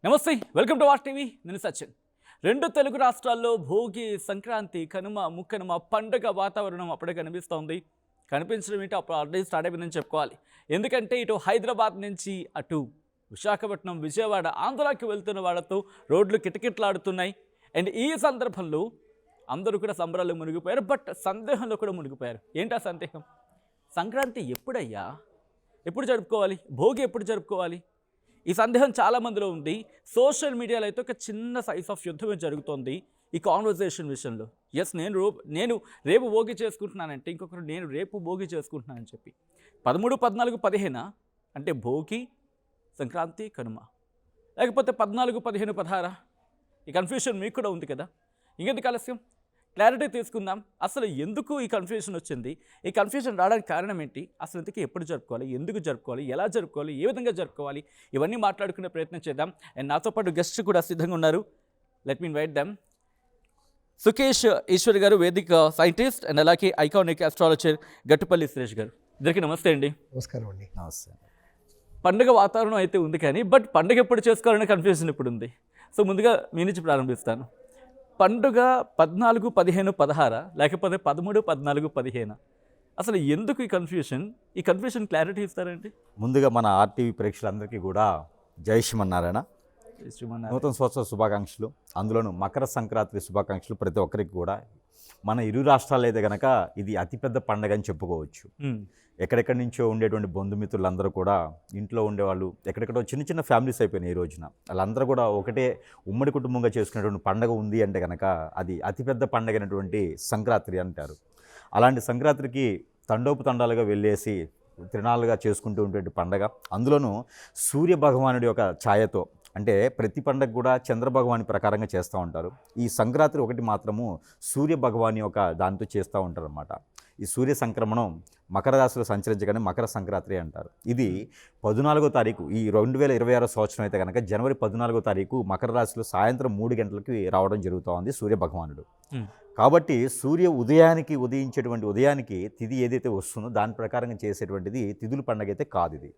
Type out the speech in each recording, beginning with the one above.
నమస్తే, welcome to watch TV. నేను సచిన్. రెండు తెలుగు రాష్ట్రాల్లో భోగి, సంక్రాంతి, కనుమ, ముక్కనుమ పండుగ వాతావరణం అప్పుడే కనిపిస్తోంది. కనిపించడం ఏంటి, అప్పుడు ఆల్రెడీ స్టార్ట్ అయిపోయిందని చెప్పుకోవాలి. ఎందుకంటే ఇటు హైదరాబాద్ నుంచి అటు విశాఖపట్నం, విజయవాడ, ఆంధ్రాకి వెళ్తున్న వాళ్ళతో రోడ్లు కిటకిటలాడుతున్నాయి. అండ్ ఈ సందర్భంలో అందరూ కూడా సంబరాలు మునిగిపోయారు. బట్ సందేహంలో కూడా మునిగిపోయారు. ఏంటా సందేహం? సంక్రాంతి ఎప్పుడయ్యా, ఎప్పుడు జరుపుకోవాలి? భోగి ఎప్పుడు జరుపుకోవాలి? ఈ సందేహం చాలామందిలో ఉంది. సోషల్ మీడియాలో అయితే ఒక చిన్న సైజ్ ఆఫ్ యుద్ధమే జరుగుతోంది ఈ కాన్వర్జేషన్ విషయంలో. ఎస్, నేను రేపు భోగి చేసుకుంటున్నానంటే ఇంకొకరు నేను రేపు భోగి చేసుకుంటున్నానని చెప్పి 13, 14, 15 అంటే భోగి, సంక్రాంతి, కనుమ, లేకపోతే 14, 15, 16? ఈ కన్ఫ్యూషన్ మీకు కూడా ఉంది కదా. ఇంకెందుకు ఆలస్యం, క్లారిటీ తీసుకుందాం. అసలు ఎందుకు ఈ కన్ఫ్యూషన్ వచ్చింది, ఈ కన్ఫ్యూషన్ రావడానికి కారణం ఏంటి, అసలు ఇంతకీ ఎప్పుడు జరుపుకోవాలి, ఎందుకు జరుపుకోవాలి, ఎలా జరుపుకోవాలి, ఏ విధంగా జరుపుకోవాలి, ఇవన్నీ మాట్లాడుకునే ప్రయత్నం చేద్దాం. అండ్ నాతో పాటు గెస్ట్ కూడా సిద్ధంగా ఉన్నారు. Let me invite them. Sukesh Eshwar garu, Vedic scientist, and అలాగే ఐకానిక్ ఆస్ట్రాలజర్ గట్టుపల్లి సురేష్ గారు. ఇద్దరికి నమస్తే అండి. నమస్కారం అండి. నమస్తే. పండుగ వాతావరణం అయితే ఉంది కానీ బట్ పండుగ ఎప్పుడు చేసుకోవాలనే కన్ఫ్యూజన్ ఇప్పుడు ఉంది. సో ముందుగా మీ నుంచి ప్రారంభిస్తాను. పండుగ 14, 15, 16 లేకపోతే 13, 14, 15? అసలు ఎందుకు ఈ కన్ఫ్యూషన్ క్లారిటీ ఇస్తారండి? ముందుగా మన ఆర్టీవీ ప్రేక్షకులందరికీ కూడా జై శ్రీమన్నారాయణ, నూతన సంవత్సర శుభాకాంక్షలు. అందులోనూ మకర సంక్రాంతి శుభాకాంక్షలు ప్రతి ఒక్కరికి కూడా. మన ఇరు రాష్ట్రాలు అయితే కనుక ఇది అతిపెద్ద పండుగ అని చెప్పుకోవచ్చు. ఎక్కడెక్కడి నుంచో ఉండేటువంటి బంధుమిత్రులందరూ కూడా, ఇంట్లో ఉండేవాళ్ళు ఎక్కడెక్కడో చిన్న చిన్న ఫ్యామిలీస్ అయిపోయినాయి ఈ రోజున. వాళ్ళందరూ కూడా ఒకటే ఉమ్మడి కుటుంబంగా చేసుకునేటువంటి పండుగ ఉంది అంటే కనుక అది అతిపెద్ద పండుగ అయినటువంటి సంక్రాంతి అంటారు. అలాంటి సంక్రాంతికి తండోపుతండాలుగా వెళ్ళేసి తిరణాలుగా చేసుకుంటూ ఉండేటువంటి పండగ. అందులోనూ సూర్య భగవానుడి యొక్క ఛాయతో, అంటే ప్రతి పండగ కూడా చంద్రభగవాని ప్రకారంగా చేస్తూ ఉంటారు. ఈ సంక్రాంతి ఒకటి మాత్రము సూర్య భగవాని యొక్క దానితో చేస్తూ ఉంటారు అన్నమాట. ఈ సూర్య సంక్రమణం మకర రాశిలో సంచరించగానే మకర సంక్రాంతి అంటారు. ఇది 14వ తారీఖు, ఈ 2026 సంవత్సరం అయితే కనుక జనవరి 14వ తారీఖు మకర రాశిలో సాయంత్రం 3 గంటలకి రావడం జరుగుతూ ఉంది సూర్య భగవానుడు. కాబట్టి సూర్య ఉదయించేటువంటి ఉదయానికి తిథి ఏదైతే వస్తుందో దాని ప్రకారంగా చేసేటువంటిది తిథుల పండుగ అయితే కాదు ఇది.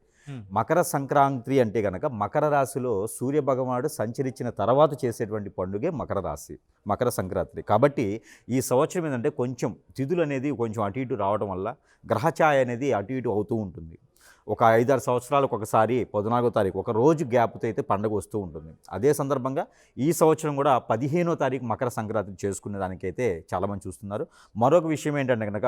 మకర సంక్రాంతి అంటే కనుక మకర రాశిలో సూర్య భగవానుడు సంచరించిన తర్వాత చేసేటువంటి పండుగే మకర సంక్రాంతి. కాబట్టి ఈ సంవత్సరం ఏంటంటే కొంచెం తిథులు అనేది కొంచెం అటు ఇటు రావడం వల్ల గ్రహఛాయ అనేది అటు ఇటు అవుతూ ఉంటుంది. ఒక 5-6 సంవత్సరాలకు ఒకసారి 14వ తారీఖు ఒక రోజు గ్యాప్తో అయితే పండుగ వస్తూ ఉంటుంది. అదే సందర్భంగా ఈ సంవత్సరం కూడా 15వ తారీఖు మకర సంక్రాంతి చేసుకునే దానికైతే చాలామంది చూస్తున్నారు. మరొక విషయం ఏంటంటే కనుక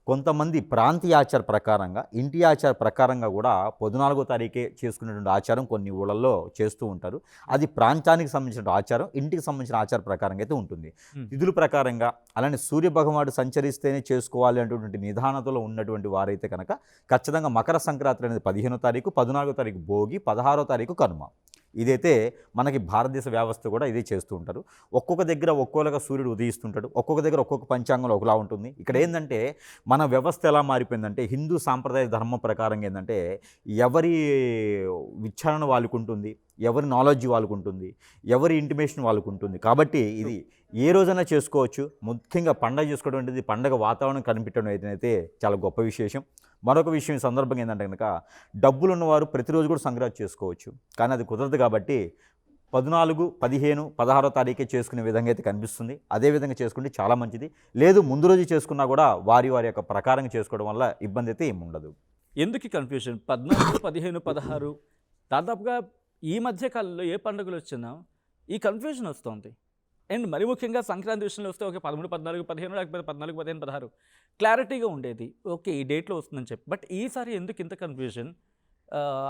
కొంతమంది ప్రాంతీయ ఆచార ప్రకారంగా, ఇంటి ఆచార ప్రకారంగా కూడా 14వ తారీఖే చేసుకునేటువంటి ఆచారం కొన్ని ఊళ్ళల్లో చేస్తూ ఉంటారు. అది ప్రాంతానికి సంబంధించిన ఆచారం, ఇంటికి సంబంధించిన ఆచార ప్రకారంగా అయితే ఉంటుంది. తిథుల ప్రకారంగా అలానే సూర్య భగవానుడు సంచరిస్తేనే చేసుకోవాలి అనేటువంటి నిదానతలో ఉన్నటువంటి వారైతే కనుక ఖచ్చితంగా మకర సంక్రాంతి అనేది 15వ తారీఖు, 14వ తారీఖు భోగి, 16వ తారీఖు కనుమ. ఇదైతే మనకి భారతదేశ వ్యవస్థ కూడా ఇదే చేస్తూ ఉంటారు. ఒక్కొక్క దగ్గర ఒక్కోలాగా సూర్యుడు ఉదయిస్తుంటాడు, ఒక్కొక్క దగ్గర ఒక్కొక్క పంచాంగంలో ఒకలా ఉంటుంది. ఇక్కడ ఏంటంటే మన వ్యవస్థ ఎలా మారిపోయిందంటే హిందూ సాంప్రదాయ ధర్మం ప్రకారంగా ఏంటంటే ఎవరి విచారణ వాళ్ళకు ఉంటుంది, ఎవరి నాలెడ్జ్ వాళ్ళకు ఉంటుంది, ఎవరి ఇంటిమేషన్ వాళ్ళకు ఉంటుంది. కాబట్టి ఇది ఏ రోజైనా చేసుకోవచ్చు. ముఖ్యంగా పండగ చేసుకోవడం అనేది పండగ వాతావరణం కనిపించడం అయితే చాలా గొప్ప విశేషం. మరొక విషయం సందర్భంగా ఏంటంటే కనుక డబ్బులు ఉన్నవారు ప్రతిరోజు కూడా సంక్రాంతి చేసుకోవచ్చు. కానీ అది కుదరదు కాబట్టి 14, 15, 16వ తారీఖే చేసుకునే విధంగా అయితే కనిపిస్తుంది. అదేవిధంగా చేసుకుంటే చాలా మంచిది. లేదు ముందు రోజు చేసుకున్నా కూడా వారి యొక్క ప్రకారంగా చేసుకోవడం వల్ల ఇబ్బంది అయితే ఏమి ఉండదు. ఎందుకు కన్ఫ్యూషన్? 14, 15, 16 దాదాపుగా ఈ మధ్య కాలంలో ఏ పండుగలు వచ్చినా ఈ కన్ఫ్యూజన్ వస్తుంది. అండ్ మరి ముఖ్యంగా సంక్రాంతి విషయంలో వస్తే ఓకే 13, 14, 15 లేకపోతే 14, 15, 16 క్లారిటీగా ఉండేది. ఓకే ఈ డేట్లో వస్తుందని చెప్పి. బట్ ఈసారి ఎందుకు ఇంత కన్ఫ్యూజన్?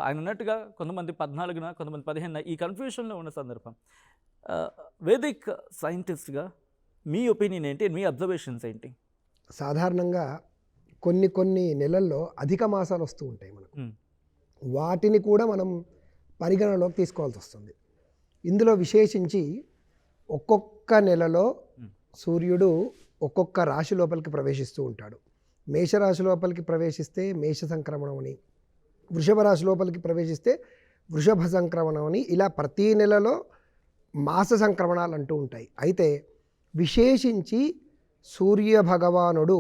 ఆయన అన్నట్టుగా కొంతమంది 14న, కొంతమంది 15న ఈ కన్ఫ్యూషన్లో ఉన్న సందర్భం. వేదిక్ సైంటిస్ట్గా మీ ఒపీనియన్ ఏంటి, మీ అబ్జర్వేషన్స్ ఏంటి? సాధారణంగా కొన్ని నెలల్లో అధిక మాసాలు వస్తూ ఉంటాయి మనకు. వాటిని కూడా మనం పరిగణలోకి తీసుకోవాల్సి వస్తుంది. ఇందులో విశేషించి ఒక్కొక్క నెలలో సూర్యుడు ఒక్కొక్క రాశి లోపలికి ప్రవేశిస్తూ ఉంటాడు. మేషరాశి లోపలికి ప్రవేశిస్తే మేష సంక్రమణం అని, వృషభ రాశి లోపలికి ప్రవేశిస్తే వృషభ సంక్రమణం అని, ఇలా ప్రతీ నెలలో మాస సంక్రమణాలు అంటూ ఉంటాయి. అయితే విశేషించి సూర్య భగవానుడు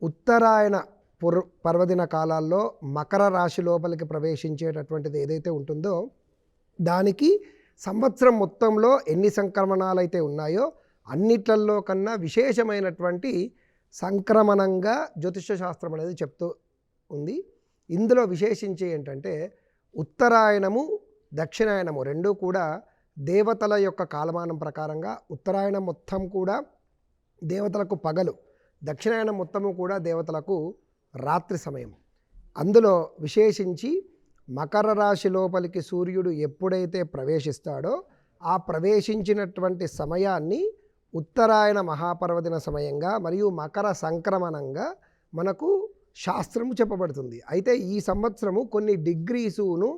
ఉత్తరాయణ పర్వదిన కాలాల్లో మకర రాశి లోపలికి ప్రవేశించేటటువంటిది ఏదైతే ఉంటుందో దానికి సంవత్సరం మొత్తంలో ఎన్ని సంక్రమణాలు అయితే ఉన్నాయో అన్నిట్లలో కన్నా విశేషమైనటువంటి సంక్రమణంగా జ్యోతిష శాస్త్రం అనేది చెప్తూ ఉంది. ఇందులో విశేషించి ఏంటంటే ఉత్తరాయణము దక్షిణాయనము రెండూ కూడా దేవతల యొక్క కాలమానం ప్రకారంగా ఉత్తరాయణం మొత్తం కూడా దేవతలకు పగలు, దక్షిణాయనం మొత్తము కూడా దేవతలకు రాత్రి సమయం. అందులో విశేషించి మకర రాశి లోపలికి సూర్యుడు ఎప్పుడైతే ప్రవేశిస్తాడో ఆ ప్రవేశించినటువంటి సమయాన్ని ఉత్తరాయణ మహాపర్వదిన సమయంగా మరియు మకర సంక్రమణంగా మనకు శాస్త్రము చెప్పబడుతుంది. అయితే ఈ సంవత్సరము కొన్ని డిగ్రీసును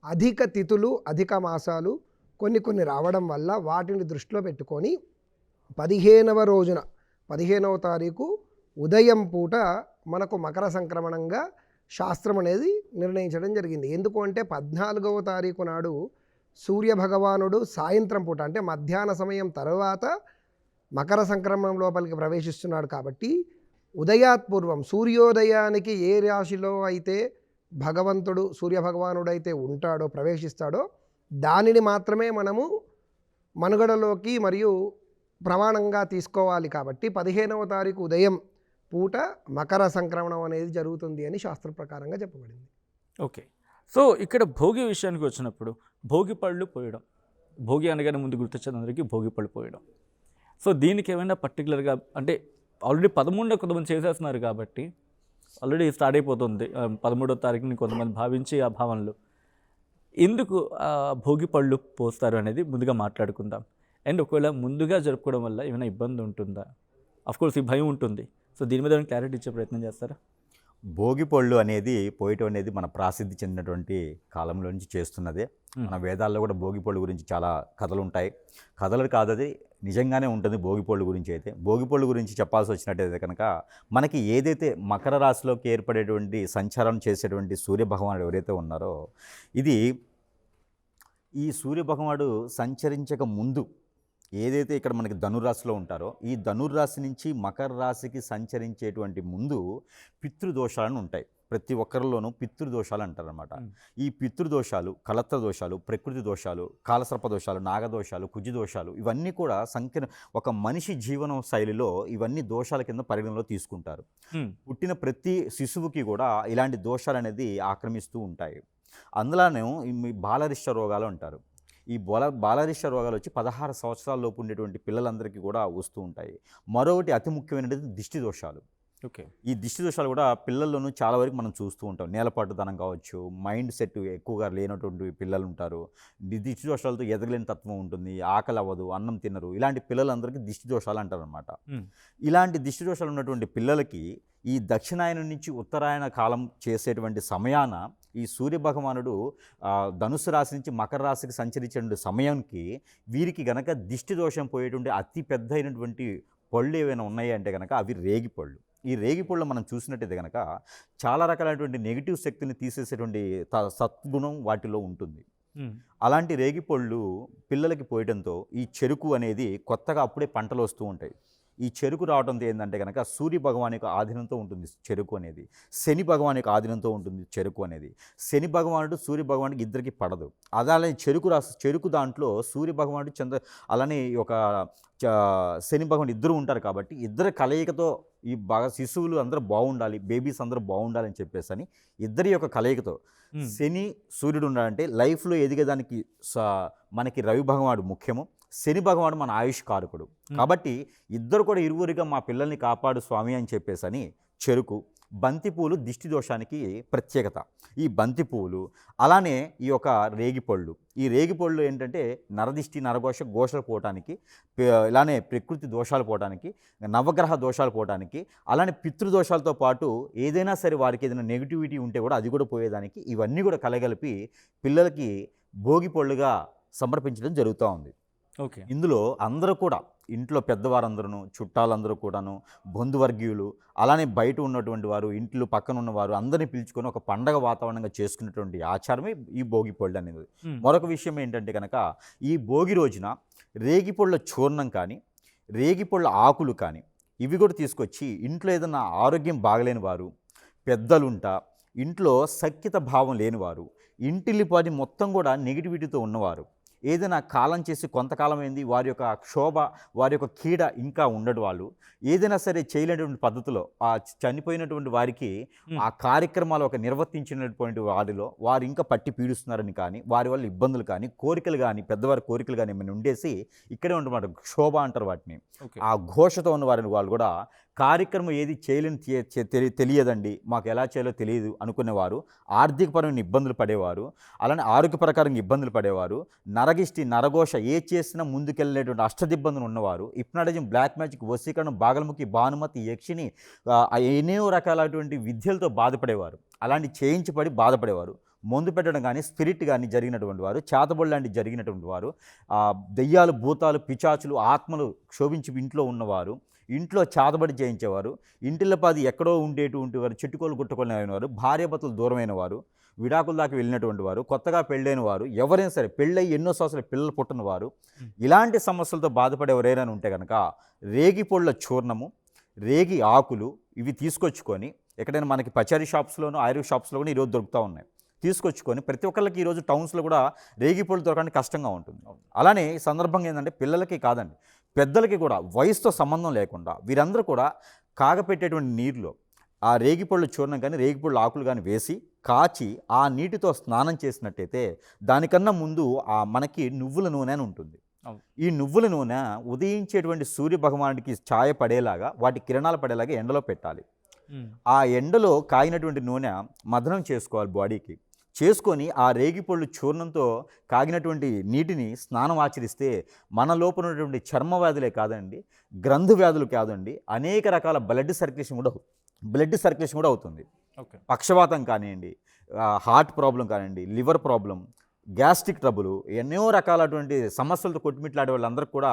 అధిక తిథులు అధిక మాసాలు కొన్ని రావడం వల్ల వాటిని దృష్టిలో పెట్టుకొని 15వ రోజున 15వ తారీఖు ఉదయం పూట మనకు మకర సంక్రమణంగా శాస్త్రం అనేది నిర్ణయించడం జరిగింది. ఎందుకు అంటే 14వ తారీఖు నాడు సూర్యభగవానుడు సాయంత్రం పూట అంటే మధ్యాహ్న సమయం తర్వాత మకర సంక్రమణం లోపలికి ప్రవేశిస్తున్నాడు కాబట్టి ఉదయాత్పూర్వం సూర్యోదయానికి ఏ రాశిలో అయితే భగవంతుడు సూర్యభగవానుడైతే ఉంటాడో ప్రవేశిస్తాడో దానిని మాత్రమే మనము మనుగడలోకి మరియు ప్రమాణంగా తీసుకోవాలి. కాబట్టి 15వ తారీఖు ఉదయం పూట మకర సంక్రమణం అనేది జరుగుతుంది అని శాస్త్ర ప్రకారంగా చెప్పబడింది. ఓకే, సో ఇక్కడ భోగి విషయానికి వచ్చినప్పుడు భోగి పళ్ళు పోయడం, భోగి అనగానే ముందు గుర్తొచ్చేది అందరికీ భోగి పళ్ళు పోయడం. సో దీనికి ఏమైనా పర్టికులర్గా అంటే ఆల్రెడీ 13 కొంతమంది చేసేస్తున్నారు కాబట్టి ఆల్రెడీ స్టార్ట్ అయిపోతుంది 13వ తారీఖుని కొంతమంది భావించి ఆ భావనలు ఎందుకు భోగి పళ్ళు పోస్తారు అనేది ముందుగా మాట్లాడుకుందాం. అండ్ ఒకవేళ ముందుగా జరుపుకోవడం వల్ల ఏమైనా ఇబ్బంది ఉంటుందా? అఫ్కోర్స్ ఈ భయం ఉంటుంది. సో దీని మీద క్లారిటీ ఇచ్చే ప్రయత్నం చేస్తారా? భోగి పళ్ళు అనేది పోయటం అనేది మన ప్రాసిద్ధి చెందినటువంటి కాలంలో నుంచి చేస్తున్నదే. మన వేదాల్లో కూడా భోగి పళ్ళు గురించి చాలా కథలు ఉంటాయి. కథలు కాదది నిజంగానే ఉంటుంది భోగి పళ్ళు గురించి. అయితే భోగి పళ్ళు గురించి చెప్పాల్సి వచ్చినట్టయితే కనుక మనకి ఏదైతే మకర రాశిలోకి ఏర్పడేటువంటి సంచారం చేసేటువంటి సూర్యభగవానుడు ఎవరైతే ఉన్నారో ఇది ఈ సూర్యభగవానుడు సంచరించక ముందు ఏదైతే ఇక్కడ మనకి ధనుర్రాశిలో ఉంటారో ఈ ధనుర్రాశి నుంచి మకర రాశికి సంచరించేటువంటి ముందు పితృదోషాలను ఉంటాయి. ప్రతి ఒక్కరిలోనూ పితృదోషాలు అంటారనమాట. ఈ పితృదోషాలు, కలత్ర దోషాలు, ప్రకృతి దోషాలు, కాలసర్ప దోషాలు, నాగదోషాలు, కుజిదోషాలు ఇవన్నీ కూడా ఒక మనిషి జీవన శైలిలో ఇవన్నీ దోషాల కింద పరిగణలో తీసుకుంటారు. పుట్టిన ప్రతి శిశువుకి కూడా ఇలాంటి దోషాలు అనేది ఆక్రమిస్తూ ఉంటాయి. అందులోనే ఈ బాలరిష్ట రోగాలు అంటారు. ఈ బాలరిష్ట రోగాలు వచ్చి 16 సంవత్సరాల లోపు ఉండేటువంటి పిల్లలందరికీ కూడా వస్తూ ఉంటాయి. మరొకటి అతి ముఖ్యమైనది దిష్టి దోషాలు. ఓకే, ఈ దిష్టి దోషాలు కూడా పిల్లల్లోనూ చాలా వరకు మనం చూస్తూ ఉంటాం. నేలపాటుదనం కావచ్చు, మైండ్ సెట్ ఎక్కువగా లేనటువంటి పిల్లలు ఉంటారు. దిష్టి దోషాలతో ఎదగలేని తత్వం ఉంటుంది, ఆకలి అవ్వదు, అన్నం తినరు. ఇలాంటి పిల్లలందరికీ దిష్టి దోషాలు అంటారు అనమాట. ఇలాంటి దిష్టి దోషాలు ఉన్నటువంటి పిల్లలకి ఈ దక్షిణాయనం నుంచి ఉత్తరాయణ కాలం చేసేటువంటి సమయాన ఈ సూర్యభగవానుడు ధనుసు రాశి నుంచి మకర రాశికి సంచరించే సమయానికి వీరికి గనక దిష్టి దోషం పోయేటువంటి అతి పెద్ద అయినటువంటి పళ్ళు ఏవైనా ఉన్నాయి అంటే కనుక అవి రేగిపళ్ళు. ఈ రేగిపళ్ళు మనం చూసినట్టయితే కనుక చాలా రకాలైనటువంటి నెగిటివ్ శక్తిని తీసేసేటువంటి సద్గుణం వాటిలో ఉంటుంది. అలాంటి రేగిపళ్ళు పిల్లలకి పోయడంతో ఈ చెరుకు అనేది కొత్తగా అప్పుడే పంటలు వస్తూ ఉంటాయి. ఈ చెరుకు రావడంతో ఏంటంటే కనుక సూర్య భగవాన్ యొక్క ఆధీనంతో ఉంటుంది చెరుకు అనేది, శని భగవాన్ యొక్క ఆధీనంతో ఉంటుంది చెరుకు అనేది. శని భగవానుడు సూర్య భగవానుడికి ఇద్దరికి పడదు. అలానే చెరుకు దాంట్లో సూర్య భగవానుడు అలానే ఒక శని భగవానుడు ఇద్దరు ఉంటారు కాబట్టి ఇద్దరు కలయికతో ఈ శిశువులు అందరూ బాగుండాలి, బేబీస్ అందరూ బాగుండాలి అని చెప్పేసి అని ఇద్దరి యొక్క కలయికతో శని సూర్యుడు ఉండాలంటే లైఫ్లో ఎదిగేదానికి మనకి రవి భగవానుడు ముఖ్యము, శని భగవానుడు మన ఆయుష్ కారకుడు. కాబట్టి ఇద్దరు కూడా ఇరువురిగా మా పిల్లల్ని కాపాడు స్వామి అని చెప్పేసి అని చెరుకు, బంతిపూలు దిష్టి దోషానికి ప్రత్యేకత. ఈ బంతిపూలు అలానే ఈ యొక్క రేగిపళ్ళు, ఈ రేగిపళ్ళు ఏంటంటే నరదిష్టి ఘోషలు పోవటానికి, ఇలానే ప్రకృతి దోషాలు పోవటానికి, నవగ్రహ దోషాలు పోవటానికి, అలానే పితృదోషాలతో పాటు ఏదైనా సరే వారికి ఏదైనా నెగిటివిటీ ఉంటే కూడా అది కూడా పోయేదానికి ఇవన్నీ కూడా కలగలిపి పిల్లలకి భోగి పళ్ళుగా సమర్పించడం జరుగుతూ ఉంది. ఓకే, ఇందులో అందరూ కూడా ఇంట్లో పెద్దవారందరూ, చుట్టాలందరూ కూడాను, బంధువర్గీయులు, అలానే బయట ఉన్నటువంటి వారు, ఇంట్లో పక్కన ఉన్నవారు అందరినీ పిలుచుకొని ఒక పండగ వాతావరణంగా చేసుకునేటువంటి ఆచారమే ఈ భోగి పళ్ళు అనేది. మరొక విషయం ఏంటంటే కనుక ఈ భోగి రోజున రేగిపళ్ళ చూర్ణం కానీ, రేగిపళ్ళ ఆకులు కానీ ఇవి కూడా తీసుకొచ్చి ఇంట్లో ఏదైనా ఆరోగ్యం బాగలేని వారు, పెద్దలుంటా, ఇంట్లో సఖ్యత భావం లేనివారు, ఇంటిల్లిపాది మొత్తం కూడా నెగిటివిటీతో ఉన్నవారు ఏదైనా కాలం చేసి కొంతకాలం అయింది, వారి యొక్క క్షోభ, వారి యొక్క కీడ ఇంకా ఉండడు. వాళ్ళు ఏదైనా సరే చేయలేనటువంటి పద్ధతిలో ఆ చనిపోయినటువంటి వారికి ఆ కార్యక్రమాలు ఒక నిర్వర్తించినటువంటి వారిలో వారు ఇంకా పట్టి పీడిస్తున్నారని కానీ, వారి వల్ల ఇబ్బందులు కానీ, కోరికలు కానీ, పెద్దవారి కోరికలు కానీ ఏమైనా ఉండేసి ఇక్కడే ఉండమాట, క్షోభ అంటారు వాటిని. ఆ ఘోషతో ఉన్న వారిని వాళ్ళు కూడా కార్యక్రమం ఏది చేయలేని తెలియదండి, మాకు ఎలా చేయాలో తెలియదు అనుకునేవారు, ఆర్థికపరమైన ఇబ్బందులు పడేవారు, అలానే ఆరోగ్యపరకంగా ఇబ్బందులు పడేవారు, నరగిష్టి నరఘోష ఏ చేసినా ముందుకెళ్ళేటువంటి అష్టదిబ్బందులు ఉన్నవారు, హిప్నాటిజం, బ్లాక్ మ్యాజిక్, వశీకరణం, బాగలముఖి, భానుమతి, యక్షిని, ఎన్నో రకాలైనటువంటి విద్యలతో బాధపడేవారు, అలాంటి చేయించబడి బాధపడేవారు. మందు పెట్టడం కానీ, స్పిరిట్ కానీ జరిగినటువంటి వారు, చేతబడి లాంటివి జరిగినటువంటి వారు, దెయ్యాలు, భూతాలు, పిచాచులు, ఆత్మలు క్షోభించి ఇంట్లో ఉన్నవారు, ఇంట్లో చేతబడి చేయించేవారు, ఇంటిలో పాది ఎక్కడో ఉండేటువంటి వారు, చెట్టుకోలు గుట్టకోలు అయినవారు, భార్యాభర్తలు దూరమైన వారు, విడాకుల దాకా వెళ్ళినటువంటి వారు, కొత్తగా పెళ్ళైన వారు, ఎవరైనా సరే పెళ్ళై ఎన్నో సంవత్సరాలు పిల్లలు పుట్టిన వారు, ఇలాంటి సమస్యలతో బాధపడే ఎవరైనా ఉంటే కనుక రేగి పొళ్ళ చూర్ణము, రేగి ఆకులు ఇవి తీసుకొచ్చుకొని, ఎక్కడైనా మనకి పచారీ షాప్స్లోనూ ఆయుర్వేద షాప్స్లో కూడా ఈరోజు దొరుకుతూ ఉన్నాయి, తీసుకొచ్చుకొని ప్రతి ఒక్కళ్ళకి ఈరోజు టౌన్స్లో కూడా రేగి పళ్ళు దొరకడానికి కష్టంగా ఉంటుంది. అలానే ఈ సందర్భంగా ఏంటంటే పిల్లలకి కాదండి, పెద్దలకి కూడా వయసుతో సంబంధం లేకుండా వీరందరూ కూడా కాగపెట్టేటువంటి నీరులో ఆ రేగిపళ్ళు చూర్ణం కానీ, రేగిపళ్ళు ఆకులు కానీ వేసి కాచి ఆ నీటితో స్నానం చేసినట్టయితే దానికన్నా ముందు మనకి నువ్వుల నూనె అని ఉంటుంది. ఈ నువ్వుల నూనె ఉదయించేటువంటి సూర్య భగవానుడికి ఛాయ పడేలాగా, వాటి కిరణాలు పడేలాగా ఎండలో పెట్టాలి. ఆ ఎండలో కాగినటువంటి నూనె మదనం చేసుకోవాలి బాడీకి. చేసుకొని ఆ రేగిపళ్ళు చూర్ణంతో కాగినటువంటి నీటిని స్నానం ఆచరిస్తే మన లోపల ఉన్నటువంటి చర్మ వ్యాధులే కాదండి, గ్రంథు వ్యాధులు కాదండి, అనేక రకాల బ్లడ్ సర్క్యులేషన్ కూడా అవుతుంది. పక్షవాతం కానివ్వండి, హార్ట్ ప్రాబ్లం కానివ్వండి, లివర్ ప్రాబ్లం, గ్యాస్ట్రిక్ ట్రబుల్, ఎన్నో రకాలటువంటి సమస్యలతో కొట్టుమిట్లాడే వాళ్ళందరికీ కూడా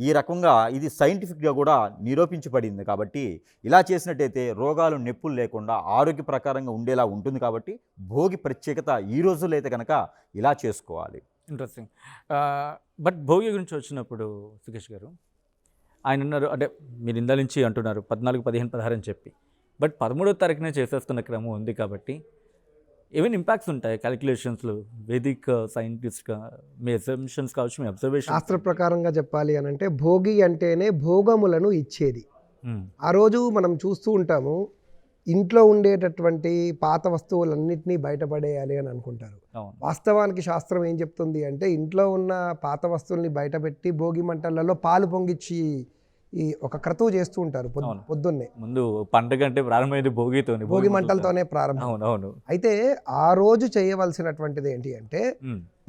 ఈ రకంగా ఇది సైంటిఫిక్గా కూడా నిరూపించబడింది. కాబట్టి ఇలా చేసినట్టయితే రోగాలు, నొప్పులు లేకుండా ఆరోగ్య ప్రకారంగా ఉండేలా ఉంటుంది. కాబట్టి భోగి ప్రత్యేకత ఈ రోజుల్లో అయితే కనుక ఇలా చేసుకోవాలి. ఇంట్రెస్టింగ్. బట్ భోగి గురించి వచ్చినప్పుడు సుకేష్ గారు ఆయన ఉన్నారు, అంటే మీరు ఇందా నుంచి అంటున్నారు 14, 15, 16 అని చెప్పి, బట్ 13వ తారీఖునే చేసేస్తున్న క్రమం ఉంది. కాబట్టి ఏమైనా ఇంపాక్ట్స్ ఉంటాయి క్యాలిక్యులేషన్స్లో, వేదిక్ సైంటిస్ట్గా మీ అసంప్షన్స్ కావచ్చు, మీ అబ్జర్వేషన్? శాస్త్ర ప్రకారంగా చెప్పాలి అని అంటే భోగి అంటేనే భోగములను ఇచ్చేది. ఆ రోజు మనం చూస్తూ ఉంటాము, ఇంట్లో ఉండేటటువంటి పాత వస్తువులన్నింటినీ బయటపడేయాలి అని అనుకుంటారు. వాస్తవానికి శాస్త్రం ఏం చెప్తుంది అంటే ఇంట్లో ఉన్న పాత వస్తువుల్ని బయటపెట్టి భోగి మంటలలో పాలు పొంగిచ్చి ఈ ఒక క్రతువు చేస్తూ ఉంటారు పొద్దున్నే. ముందు పండుగ అంటే ప్రారంభమైంది భోగి మంటలతోనే ప్రారంభం. అయితే ఆ రోజు చేయవలసినటువంటిది ఏంటి అంటే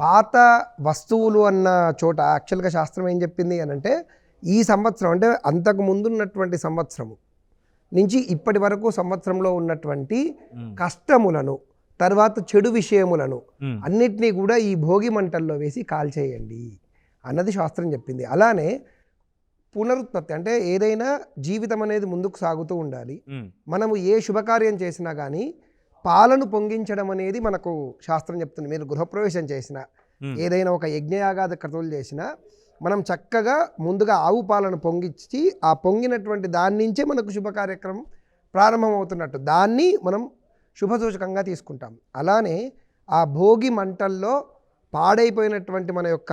పాత వస్తువులు అన్న చోట యాక్చువల్గా శాస్త్రం ఏం చెప్పింది అని అంటే ఈ సంవత్సరం అంటే అంతకు ముందున్నటువంటి సంవత్సరము నుంచి ఇప్పటి వరకు సంవత్సరంలో ఉన్నటువంటి కష్టములను, తర్వాత చెడు విషయములను అన్నిటినీ కూడా ఈ భోగి మంటల్లో వేసి కాల్చేయండి అన్నది శాస్త్రం చెప్పింది. అలానే పునరుత్పత్తి అంటే ఏదైనా జీవితం అనేది ముందుకు సాగుతూ ఉండాలి. మనము ఏ శుభకార్యం చేసినా కానీ పాలను పొంగించడం అనేది మనకు శాస్త్రం చెప్తుంది. మీరు గృహప్రవేశం చేసినా, ఏదైనా ఒక యజ్ఞయాగాది క్రతువులు చేసినా మనం చక్కగా ముందుగా ఆవు పాలను పొంగించి ఆ పొంగినటువంటి దాని నుంచే మనకు శుభ కార్యక్రమం ప్రారంభమవుతున్నట్టు దాన్ని మనం శుభసూచకంగా తీసుకుంటాం. అలానే ఆ భోగి మంటల్లో పాడైపోయినటువంటి మన యొక్క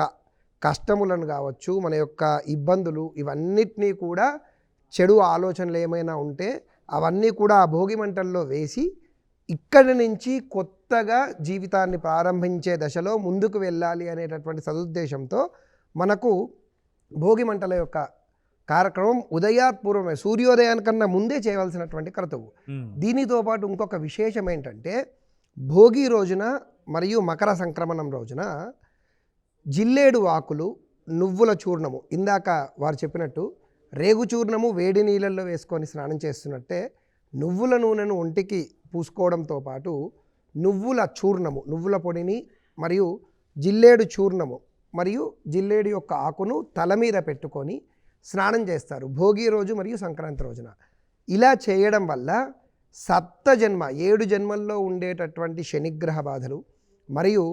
కష్టములను కావచ్చు, మన యొక్క ఇబ్బందులు, ఇవన్నిటినీ కూడా చెడు ఆలోచనలు ఏమైనా ఉంటే అవన్నీ కూడా ఆ భోగి మంటల్లో వేసి ఇక్కడి నుంచి కొత్తగా జీవితాన్ని ప్రారంభించే దశలో ముందుకు వెళ్ళాలి అనేటటువంటి సదుద్దేశంతో మనకు భోగి మంటల యొక్క కార్యక్రమం ఉదయాత్పూర్వమే, సూర్యోదయానికన్నా ముందే చేయవలసినటువంటి క్రతువు. దీనితో పాటు ఇంకొక విశేషం ఏంటంటే భోగి రోజున మరియు మకర సంక్రమణం రోజున జిల్లేడు ఆకులు, నువ్వుల చూర్ణము, ఇందాక వారు చెప్పినట్టు రేగు చూర్ణము వేడి నీళ్ళల్లో వేసుకొని స్నానం చేస్తున్నట్టే నువ్వుల నూనెను ఒంటికి పూసుకోవడంతో పాటు నువ్వుల చూర్ణము, నువ్వుల పొడిని మరియు జిల్లేడు చూర్ణము మరియు జిల్లేడు యొక్క ఆకును తల మీద పెట్టుకొని స్నానం చేస్తారు భోగి రోజు మరియు సంక్రాంతి రోజున. ఇలా చేయడం వల్ల 7 జన్మల్లో ఉండేటటువంటి శనిగ్రహ బాధలు మరియు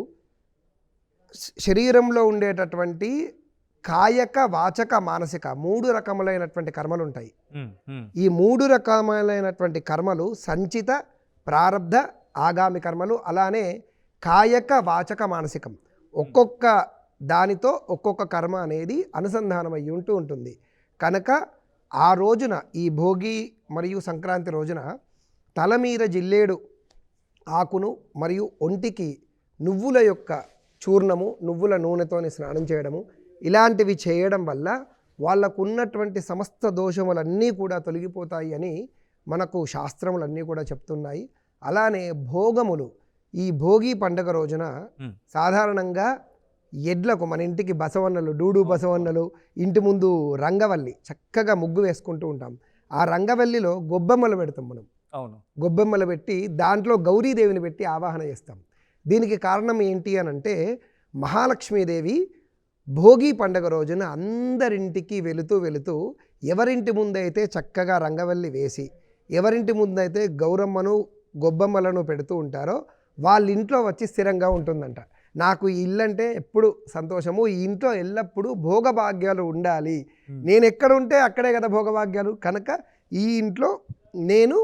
శరీరంలో ఉండేటటువంటి కాయక, వాచక, మానసిక 3 రకములైనటువంటి కర్మలు ఉంటాయి. ఈ 3 రకములైనటువంటి కర్మలు సంచిత, ప్రారబ్ధ, ఆగామి కర్మలు. అలానే కాయక, వాచక, మానసికం ఒక్కొక్క దానితో ఒక్కొక్క కర్మ అనేది అనుసంధానం అయ్యి ఉంటుంది. కనుక ఆ రోజున ఈ భోగి మరియు సంక్రాంతి రోజున తల మీద జిల్లేడు ఆకును మరియు ఒంటికి నువ్వుల యొక్క చూర్ణము, నువ్వుల నూనెతోని స్నానం చేయడము, ఇలాంటివి చేయడం వల్ల వాళ్ళకు ఉన్నటువంటి సమస్త దోషములన్నీ కూడా తొలగిపోతాయి అని మనకు శాస్త్రములన్నీ కూడా చెప్తున్నాయి. అలానే భోగములు ఈ భోగి పండుగ రోజున సాధారణంగా ఎడ్లకు మన ఇంటికి బసవన్నలు, డూడు బసవన్నలు, ఇంటి ముందు రంగవల్లి చక్కగా ముగ్గు వేసుకుంటూ ఉంటాం. ఆ రంగవల్లిలో గొబ్బెమ్మలు పెడతాం మనం. అవును, గొబ్బెమ్మలు పెట్టి దాంట్లో గౌరీదేవిని పెట్టి ఆవాహన చేస్తాం. దీనికి కారణం ఏంటి అని అంటే మహాలక్ష్మీదేవి భోగి పండుగ రోజున అందరింటికి వెళుతూ ఎవరింటి ముందైతే చక్కగా రంగవల్లి వేసి ఎవరింటి ముందైతే గౌరమ్మను గొబ్బెమ్మలను పెడుతూ ఉంటారో వాళ్ళ ఇంట్లో వచ్చి స్థిరంగా ఉంటుందంట. నాకు ఈ ఇల్లు అంటే ఎప్పుడు సంతోషము, ఈ ఇంట్లో ఎల్లప్పుడూ భోగభాగ్యాలు ఉండాలి, నేను ఎక్కడ ఉంటే అక్కడే కదా భోగభాగ్యాలు. కనుక ఈ ఇంట్లో నేను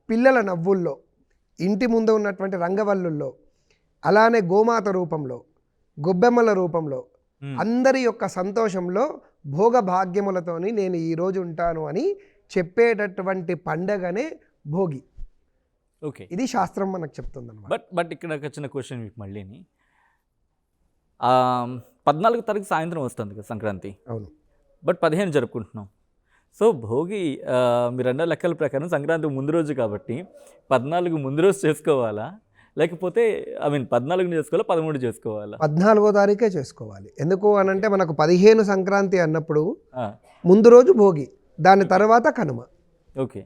పిల్లల నవ్వుల్లో, ఇంటి ముందు ఉన్నటువంటి రంగవల్లుల్లో, అలానే గోమాత రూపంలో, గొబ్బెమ్మల రూపంలో, అందరి యొక్క సంతోషంలో భోగభాగ్యములతోని నేను ఈరోజు ఉంటాను అని చెప్పేటటువంటి పండగనే భోగి. ఓకే, ఇది శాస్త్రం మనకు చెప్తుంది అన్నమాట. బట్ ఇక్కడ ఒక చిన్న క్వశ్చన్ మీకు మళ్ళీని 14 తారీఖు సాయంత్రం వస్తుంది కదా సంక్రాంతి. అవును, బట్ 15 జరుపుకుంటున్నాం. సో భోగి మీరు అన్న లెక్కల ప్రకారం సంక్రాంతి ముందు రోజు కాబట్టి 14 ముందు రోజు చేసుకోవాలా, లేకపోతే 14 చేసుకోవాలా, 13 చేసుకోవాలా? 14వ తారీఖే చేసుకోవాలి. ఎందుకు అనంటే మనకు 15 సంక్రాంతి అన్నప్పుడు ముందు రోజు భోగి, దాని తర్వాత కనుమ. Okay,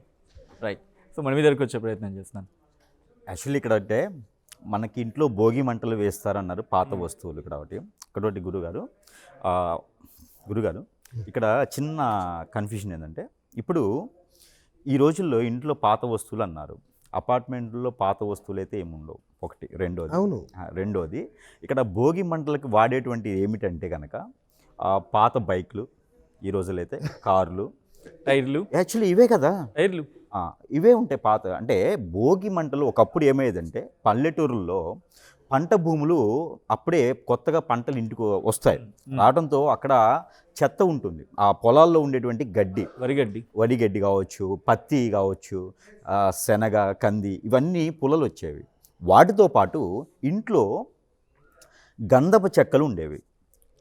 right. సో మన మీ దగ్గరికి వచ్చే ప్రయత్నం చేస్తున్నాను. యాక్చువల్లీ ఇక్కడ అంటే మనకి ఇంట్లో భోగి మంటలు వేస్తారన్నారు, పాత వస్తువులు. ఇక్కడ గురుగారు ఇక్కడ చిన్న కన్ఫ్యూజన్ ఏంటంటే, ఇప్పుడు ఈ రోజుల్లో ఇంట్లో పాత వస్తువులు అన్నారు, అపార్ట్మెంట్లో పాత వస్తువులు అయితే ఏముండవు. ఒకటి. రెండోది ఇక్కడ భోగి మంటలకు వాడేటువంటి ఏమిటంటే కనుక పాత బైక్లు, ఈ రోజులైతే కార్లు, టైర్లు. యాక్చువల్లీ ఇవే కదా టైర్లు, ఇవే ఉంటాయి పాత. అంటే భోగి మంటలు ఒకప్పుడు ఏమయ్యేదంటే పల్లెటూరుల్లో పంట భూములు అప్పుడే కొత్తగా పంటలు ఇంటికి వస్తాయి. రావడంతో అక్కడ చెత్త ఉంటుంది, ఆ పొలాల్లో ఉండేటువంటి గడ్డి, వరిగడ్డి కావచ్చు, పత్తి కావచ్చు, శనగ, కంది, ఇవన్నీ పుల్లలు వచ్చేవి. వాటితో పాటు ఇంట్లో గంధపు చెక్కలు ఉండేవి.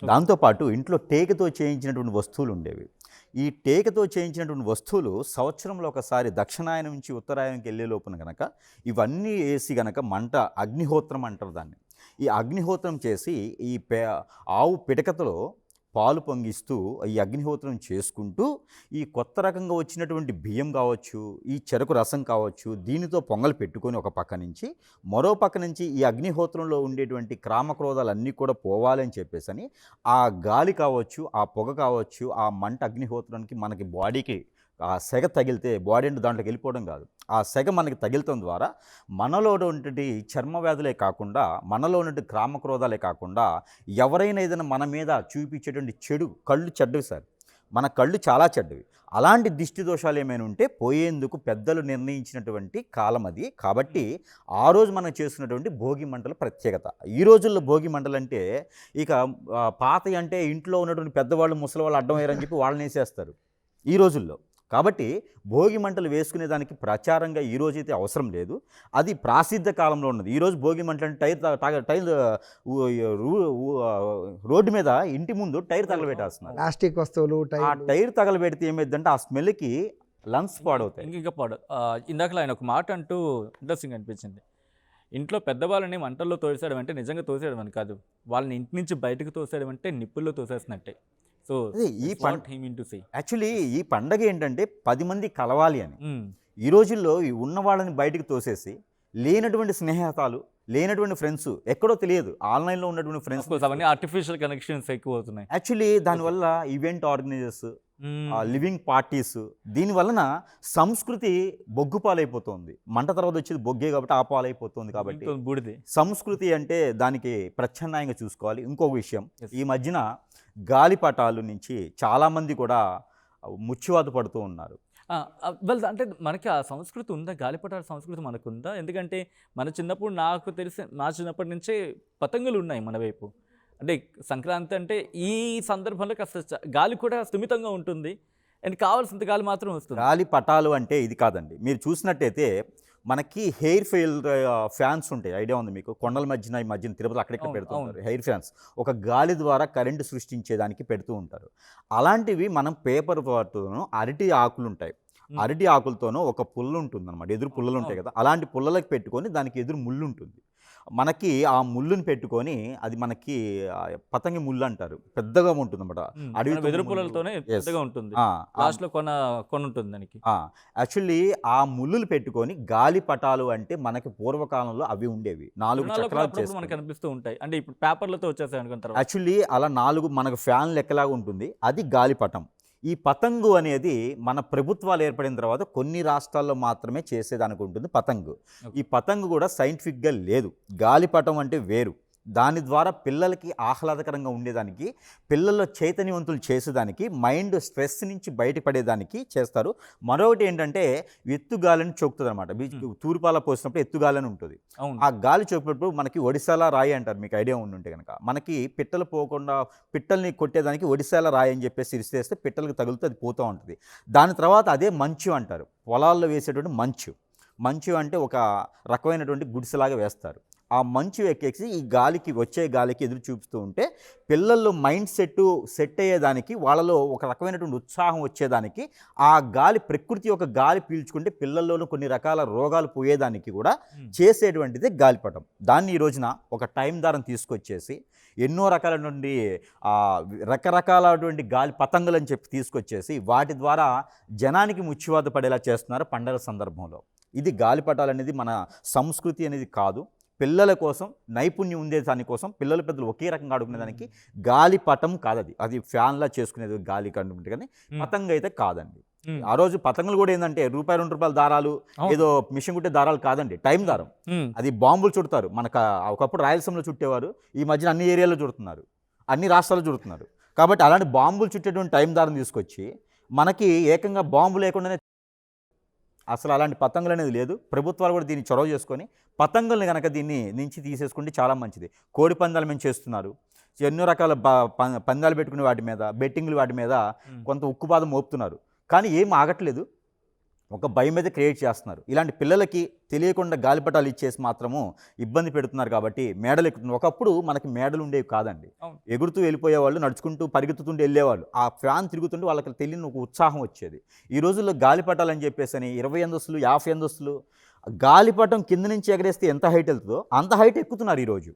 దాంతోపాటు ఇంట్లో టేకతో చేయించినటువంటి వస్తువులు ఉండేవి. ఈ టేకతో చేయించినటువంటి వస్తువులు సంవత్సరంలో ఒకసారి దక్షిణాయనం నుంచి ఉత్తరాయణంకి వెళ్ళే లోపున కనుక ఇవన్నీ వేసి కనుక మంట, అగ్నిహోత్రం అంటారు దాన్ని. ఈ అగ్నిహోత్రం చేసి ఈ ఆవు పిడకతో పాలు పొంగిస్తూ ఈ అగ్నిహోత్రం చేసుకుంటూ ఈ కొత్త రకంగా వచ్చినటువంటి బియ్యం కావచ్చు, ఈ చెరకు రసం కావచ్చు, దీనితో పొంగలు పెట్టుకొని ఒక పక్క నుంచి, మరో పక్క నుంచి ఈ అగ్నిహోత్రంలో ఉండేటువంటి క్రామక్రోధాలన్నీ కూడా పోవాలని చెప్పేసి ఆ గాలి కావచ్చు, ఆ పొగ కావచ్చు, ఆ మంట అగ్నిహోత్రానికి మనకి బాడీకి ఆ సెగ తగిలితే బాడీ అంటే దాంట్లోకి వెళ్ళిపోవడం కాదు, ఆ సెగ మనకి తగిలటం ద్వారా మనలో ఉన్నటువంటి చర్మ వ్యాధులే కాకుండా, మనలో ఉన్నటువంటి క్రామక్రోధాలే కాకుండా, ఎవరైనా ఏదైనా మన మీద చూపించేటువంటి చెడు, కళ్ళు చెడ్డవి సార్, మన కళ్ళు చాలా చెడ్డవి. అలాంటి దిష్టి దోషాలు ఏమైనా ఉంటే పోయేందుకు పెద్దలు నిర్ణయించినటువంటి కాలం అది. కాబట్టి ఆ రోజు మనం చేస్తున్నటువంటి భోగి మంటల ప్రత్యేకత. ఈ రోజుల్లో భోగి మంటలు అంటే ఇక పాత అంటే ఇంట్లో ఉన్నటువంటి పెద్దవాళ్ళు, ముసలి వాళ్ళు అడ్డం వేయరని చెప్పి వాళ్ళని వేసేస్తారు ఈ రోజుల్లో. కాబట్టి భోగి మంటలు వేసుకునే దానికి ప్రచారంగా ఈ రోజైతే అవసరం లేదు, అది ప్రాసిద్ధ కాలంలో ఉన్నది. ఈరోజు భోగి మంటలు అంటే టైర్ రోడ్డు మీద ఇంటి ముందు టైర్ తగలబెట్టేస్తున్నారు, ప్లాస్టిక్ వస్తువులు. ఆ టైర్ తగలబెడితే ఏమైందంటే ఆ స్మెల్కి లంగ్స్ పాడవుతాయి. ఇంకా పాడు. ఇందాకలో ఆయన ఒక మాట అంటూ ఇంట్రెస్టింగ్ అనిపించింది. ఇంట్లో పెద్దవాళ్ళని మంటల్లో తోసేయడం అంటే నిజంగా తోసేయడం అని కాదు, వాళ్ళని ఇంటి నుంచి బయటకు తోసేయడం అంటే నిప్పుల్లో తోసేసినట్టే. సో యాక్చువల్లీ ఈ పండగ ఏంటంటే 10 మంది కలవాలి అని. ఈ రోజుల్లో ఈ ఉన్న వాళ్ళని బయటకు తోసేసి లేనటువంటి స్నేహితాలు, లేనటువంటి ఫ్రెండ్స్ ఎక్కడో తెలియదు, ఆన్లైన్లో ఉన్నటువంటి ఫ్రెండ్స్, అవన్నీ ఆర్టిఫిషియల్ కనెక్షన్స్ ఎక్కువ అవుతున్నాయి. యాక్చువల్లీ దానివల్ల ఈవెంట్ ఆర్గనైజర్స్, లివింగ్ పార్టీస్, దీని వలన సంస్కృతి బొగ్గు పాలైపోతుంది. మంట తర్వాత వచ్చేది బొగ్గే కాబట్టి ఆ పాలైపోతుంది. కాబట్టి బూడిదే సంస్కృతి అంటే దానికి ప్రత్యామ్నాయంగా చూసుకోవాలి. ఇంకొక విషయం, ఈ మధ్యన గాలిపటాలు నుంచి చాలామంది కూడా ముచ్చివాదు పడుతూ ఉన్నారు. అంటే మనకి ఆ సంస్కృతి ఉందా? గాలిపటాల సంస్కృతి మనకుందా? ఎందుకంటే మన చిన్నప్పుడు, నాకు తెలిసి నా చిన్నప్పటి నుంచే పతంగులు ఉన్నాయి మన వైపు. అంటే సంక్రాంతి అంటే ఈ సందర్భంలో కాస్త గాలి కూడా స్థిమితంగా ఉంటుంది అండ్ కావాల్సినంత గాలి మాత్రం వస్తుంది. గాలి పటాలు అంటే ఇది కాదండి. మీరు చూసినట్టయితే మనకి హెయిర్ ఫెయిల్ ఫ్యాన్స్ ఉంటాయి, ఐడియా ఉంది మీకు? కొండల మధ్యన ఈ మధ్యన తిరుపతి అక్కడిక్కడ అవును, పెడుతూ అవును. ఉంటారు హెయిర్ ఫ్యాన్స్. ఒక గాలి ద్వారా కరెంటు సృష్టించేదానికి పెడుతూ ఉంటారు. అలాంటివి మనం పేపర్ వాటితోనూ అరటి ఆకులు ఉంటాయి, అరటి ఆకులతోనూ ఒక పుల్ల ఉంటుందన్నమాట, ఎదురు పుల్లలు ఉంటాయి కదా, అలాంటి పుల్లలకు పెట్టుకొని దానికి ఎదురు ముళ్ళు ఉంటుంది. మనకి ఆ ముళ్ళుని పెట్టుకొని అది మనకి పతంగి ముళ్ళు అంటారు, పెద్దగా ఉంటుంది అనమాట. వెదురు పుల్లలతోనే పెద్దగా ఉంటుంది, లాస్ట్లో కొన ఉంటుంది దానికి. యాక్చువల్లీ ఆ ముళ్ళులు పెట్టుకొని గాలి పటాలు అంటే మనకి పూర్వకాలంలో అవి ఉండేవి, 4 చక్రాలు చేసి మనకు కనిపిస్తూ ఉంటాయి. అంటే ఇప్పుడు పేపర్లతో వచ్చేసాయి అనుకుంటారు. యాక్చువల్లీ అలా 4 మనకు ఫ్యాన్ లెక్కలాగా ఉంటుంది, అది గాలిపటం. ఈ పతంగు అనేది మన ప్రభుత్వాలు ఏర్పడిన తర్వాత కొన్ని రాష్ట్రాల్లో మాత్రమే చేసేదానికి ఉంటుంది పతంగు. ఈ పతంగు కూడా సైంటిఫిక్గా లేదు, గాలిపటం అంటే వేరు. దాని ద్వారా పిల్లలకి ఆహ్లాదకరంగా ఉండేదానికి, పిల్లల్లో చైతన్యవంతులు చేసేదానికి, మైండ్ స్ట్రెస్ నుంచి బయటపడేదానికి చేస్తారు. మరొకటి ఏంటంటే ఎత్తుగాలిని చొక్కుతుంది అనమాట. తూర్పాల పోసినప్పుడు ఎత్తుగాలని ఉంటుంది. ఆ గాలి చొప్పినప్పుడు మనకి ఒడిశాల రాయి అంటారు, మీకు ఐడియా ఉంటే కనుక. మనకి పిట్టలు పోకుండా పిట్టల్ని కొట్టేదానికి ఒడిశాల రాయి అని చెప్పేసి ఇరిస్తేస్తే పిట్టలకు తగులుతూ అది పోతూ ఉంటుంది. దాని తర్వాత అదే మంచు అంటారు, పొలాల్లో వేసేటువంటి మంచు. మంచు అంటే ఒక రకమైనటువంటి గుడిసెలాగా వేస్తారు. ఆ మంచు ఎక్కేసి ఈ గాలికి, వచ్చే గాలికి ఎదురు చూపుతూ ఉంటే పిల్లల్లో మైండ్ సెట్ అయ్యేదానికి, వాళ్ళలో ఒక రకమైనటువంటి ఉత్సాహం వచ్చేదానికి, ఆ గాలి ప్రకృతి యొక్క గాలి పీల్చుకుంటే పిల్లల్లోనూ కొన్ని రకాల రోగాలు పోయేదానికి కూడా చేసేటువంటిది గాలిపటం. దాన్ని ఈ రోజున ఒక టైం దారం తీసుకొచ్చేసి ఎన్నో రకాలైనటువంటి రకరకాలటువంటి గాలి పతంగులు అని చెప్పి తీసుకొచ్చేసి వాటి ద్వారా జనానికి ముచ్చివాత పడేలా చేస్తున్నారు పండగ సందర్భంలో. ఇది గాలిపటాలు అనేది మన సంస్కృతి అనేది కాదు. పిల్లల కోసం నైపుణ్యం ఉండే దానికోసం పిల్లలు పెద్దలు ఒకే రకంగా ఆడుకునేదానికి గాలిపటం కాదది, అది ఫ్యాన్లా చేసుకునేది గాలి కంటే, కానీ పతంగ అయితే కాదండి. ఆ రోజు పతంగులు కూడా ఏంటంటే ₹1, ₹2 దారాలు, ఏదో మిషన్ కుట్టే దారాలు కాదండి, టైం దారం. అది బాంబులు చుడతారు. మనకు ఒకప్పుడు రాయలసీమలో చుట్టేవారు, ఈ మధ్యన అన్ని ఏరియాలో చుడుతున్నారు, అన్ని రాష్ట్రాల్లో చుడుతున్నారు. కాబట్టి అలాంటి బాంబులు చుట్టేటువంటి టైం దారం తీసుకొచ్చి మనకి ఏకంగా బాంబు లేకుండానే, అసలు అలాంటి పతంగులు అనేది లేదు. ప్రభుత్వాలు కూడా దీన్ని చొరవ చేసుకొని పతంగుల్ని కనుక దీన్ని నుంచి తీసేసుకుంటే చాలా మంచిది. కోడి పందాలు మేము చేస్తున్నారు, ఎన్నో రకాల పందాలు పెట్టుకునే వాటి మీద, బెట్టింగ్లు వాటి మీద కొంత ఉక్కుపాదం మోపుతున్నారు, కానీ ఏం ఆగట్లేదు. ఒక భయం మీద క్రియేట్ చేస్తున్నారు. ఇలాంటి పిల్లలకి తెలియకుండా గాలిపటాలు ఇచ్చేసి మాత్రము ఇబ్బంది పెడుతున్నారు. కాబట్టి మేడలు ఎక్కుతున్నారు. ఒకప్పుడు మనకి మేడలు ఉండేవి కాదండి, ఎగురుతూ వెళ్ళిపోయేవాళ్ళు, నడుచుకుంటూ పరిగెత్తుతుంటూ వెళ్ళేవాళ్ళు. ఆ ఫ్యాన్ తిరుగుతుంటే వాళ్ళకి తెలియని ఒక ఉత్సాహం వచ్చేది. ఈ రోజుల్లో గాలిపటాలు అని చెప్పేసి 20 అంతస్తులు 50 అంతస్తులు గాలిపటం కింద నుంచి ఎగరేస్తే ఎంత హైట్ వెళ్తుందో అంత హైట్ ఎక్కుతున్నారు ఈరోజు.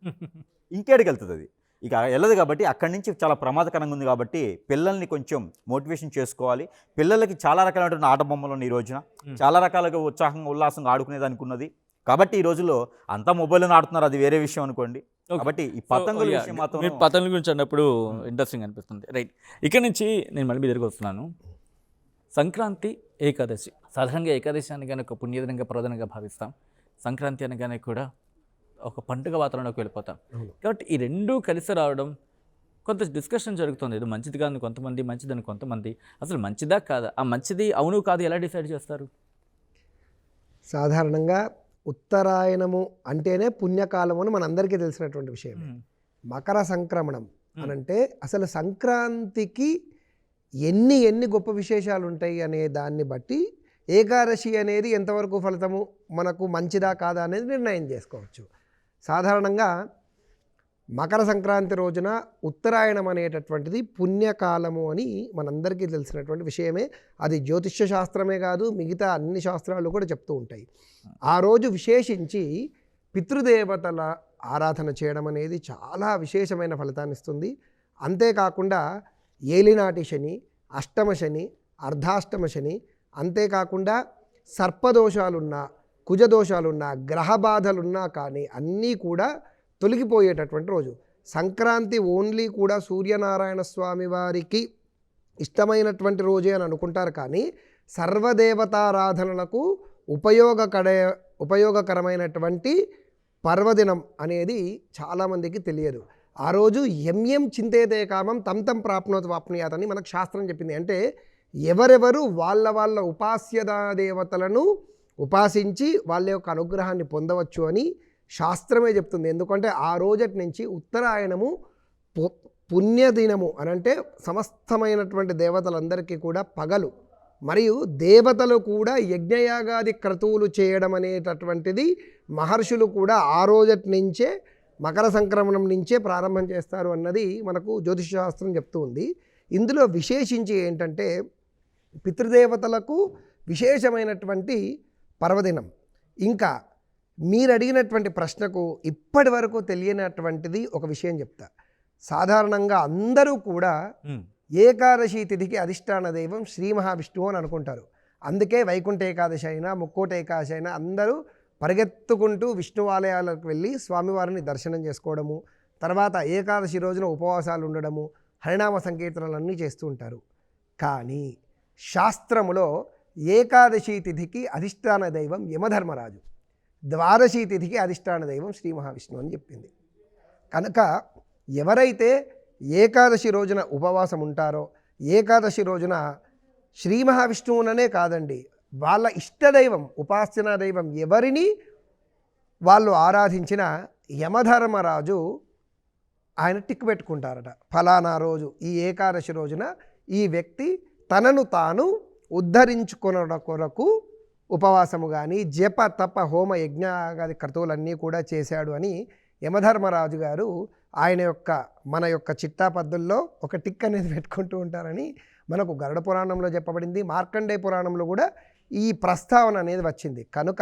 ఇంకేడికి వెళ్తుంది అది, ఇక వెళ్ళదు. కాబట్టి అక్కడి నుంచి చాలా ప్రమాదకరంగా ఉంది. కాబట్టి పిల్లల్ని కొంచెం మోటివేషన్ చేసుకోవాలి. పిల్లలకి చాలా రకాలైనటువంటి ఆట బొమ్మలు ఉన్నాయి ఈ రోజున, చాలా రకాలుగా ఉత్సాహంగా ఉల్లాసంగా ఆడుకునేదానికి ఉన్నది. కాబట్టి ఈ రోజుల్లో అంతా మొబైల్లో ఆడుతున్నారు, అది వేరే విషయం అనుకోండి. కాబట్టి ఈ పతంగుల విషయం మాత్రం, పతంగుల గురించి అన్నప్పుడు ఇంట్రెస్టింగ్ అనిపిస్తుంది. రైట్, ఇక్కడ నుంచి నేను మళ్ళీ మీ దగ్గరికి వస్తున్నాను. సంక్రాంతి, ఏకాదశి, సాధారణంగా ఏకాదశి అనగానే ఒక పుణ్యదినంగా ప్రధానంగా భావిస్తాం. సంక్రాంతి అనగానే కూడా ఒక పండుగ వాతావరణంలోకి వెళ్ళిపోతాం. కాబట్టి ఈ రెండూ కలిసి రావడం కొంత డిస్కషన్ జరుగుతుంది. ఇది మంచిది కాదు కొంతమంది, మంచిదని కొంతమంది. అసలు మంచిదా కాదా? ఆ మంచిది అవును కాదు ఎలా డిసైడ్ చేస్తారు? సాధారణంగా ఉత్తరాయణము అంటేనే పుణ్యకాలం అని మనందరికీ తెలిసినటువంటి విషయం. మకర సంక్రమణం అనంటే అసలు సంక్రాంతికి ఎన్ని గొప్ప విశేషాలు ఉంటాయి అనే దాన్ని బట్టి ఏకాదశి అనేది ఎంతవరకు ఫలితము, మనకు మంచిదా కాదా అనేది నిర్ణయం చేసుకోవచ్చు. సాధారణంగా మకర సంక్రాంతి రోజున ఉత్తరాయణం అనేటటువంటిది పుణ్యకాలము అని మనందరికీ తెలిసినటువంటి విషయమే. అది జ్యోతిష్య శాస్త్రమే కాదు, మిగతా అన్ని శాస్త్రాలు కూడా చెప్తూ ఉంటాయి. ఆ రోజు విశేషించి పితృదేవతల ఆరాధన చేయడం అనేది చాలా విశేషమైన ఫలితాన్ని ఇస్తుంది. అంతేకాకుండా ఏలినాటి శని, అష్టమ శని, అర్ధాష్టమ శని, అంతేకాకుండా సర్పదోషాలున్నా, కుజదోషాలున్నా, గ్రహ బాధలున్నా కానీ అన్నీ కూడా తొలగిపోయేటటువంటి రోజు. సంక్రాంతి ఓన్లీ కూడా సూర్యనారాయణ స్వామి వారికి ఇష్టమైనటువంటి రోజే అని అనుకుంటారు, కానీ సర్వదేవతారాధనలకు ఉపయోగకరమైనటువంటి పర్వదినం అనేది చాలామందికి తెలియదు. ఆ రోజు ఎం చింతేతే కామం తం ప్రాప్నోతి వాప్నుయాత్ అని మనకు శాస్త్రం చెప్పింది. అంటే ఎవరెవరు వాళ్ళ ఉపాస్యదా దేవతలను ఉపాసించి వాళ్ళ యొక్క అనుగ్రహాన్ని పొందవచ్చు అని శాస్త్రమే చెప్తుంది. ఎందుకంటే ఆ రోజటి నుంచి ఉత్తరాయణము పుణ్యదినము అనంటే సమస్తమైనటువంటి దేవతలందరికీ కూడా పగలు, మరియు దేవతలు కూడా యజ్ఞయాగాది క్రతువులు చేయడం అనేటటువంటిది మహర్షులు కూడా ఆ రోజటి నుంచే మకర సంక్రమణం నుంచే ప్రారంభం చేస్తారు అన్నది మనకు జ్యోతిష శాస్త్రం చెప్తూ ఉంది. ఇందులో విశేషించి ఏంటంటే పితృదేవతలకు విశేషమైనటువంటి పర్వదినం. ఇంకా మీరు అడిగినటువంటి ప్రశ్నకు ఇప్పటి వరకు తెలియనటువంటిది ఒక విషయం చెప్తా. సాధారణంగా అందరూ కూడా ఏకాదశి తిథికి అధిష్టాన దైవం శ్రీ మహావిష్ణువు అని అనుకుంటారు. అందుకే వైకుంఠ ఏకాదశి అయినా ముక్కోట ఏకాదశి అయినా అందరూ పరిగెత్తుకుంటూ విష్ణు ఆలయాలకు వెళ్ళి స్వామివారిని దర్శనం చేసుకోవడము, తర్వాత ఏకాదశి రోజున ఉపవాసాలు ఉండడము, హరినామ సంకీర్తనలన్నీ చేస్తూ ఉంటారు. కానీ శాస్త్రములో ఏకాదశి తిథికి అధిష్టాన దైవం యమధర్మరాజు, ద్వాదశి తిథికి అధిష్టాన దైవం శ్రీ మహావిష్ణువు అని చెప్పింది. కనుక ఎవరైతే ఏకాదశి రోజున ఉపవాసం ఉంటారో, ఏకాదశి రోజున శ్రీ మహావిష్ణువుననే కాదండి, వాళ్ళ ఇష్టదైవం ఉపాసనా దైవం ఎవరిని వాళ్ళు ఆరాధించిన యమధర్మరాజు ఆయన టిక్ పెట్టుకుంటారట. ఫలానా రోజు ఈ ఏకాదశి రోజున ఈ వ్యక్తి తనను తాను ఉద్ధరించుకొనడం కొరకు ఉపవాసము కానీ జప తప హోమ యజ్ఞాది క్రతువులన్నీ కూడా చేశాడు అని యమధర్మరాజు గారు ఆయన యొక్క మన యొక్క చిట్టాపద్దుల్లో ఒక టిక్ అనేది పెట్టుకుంటూ ఉంటారని మనకు గరుడ పురాణంలో చెప్పబడింది. మార్కండేయ పురాణంలో కూడా ఈ ప్రస్తావన అనేది వచ్చింది. కనుక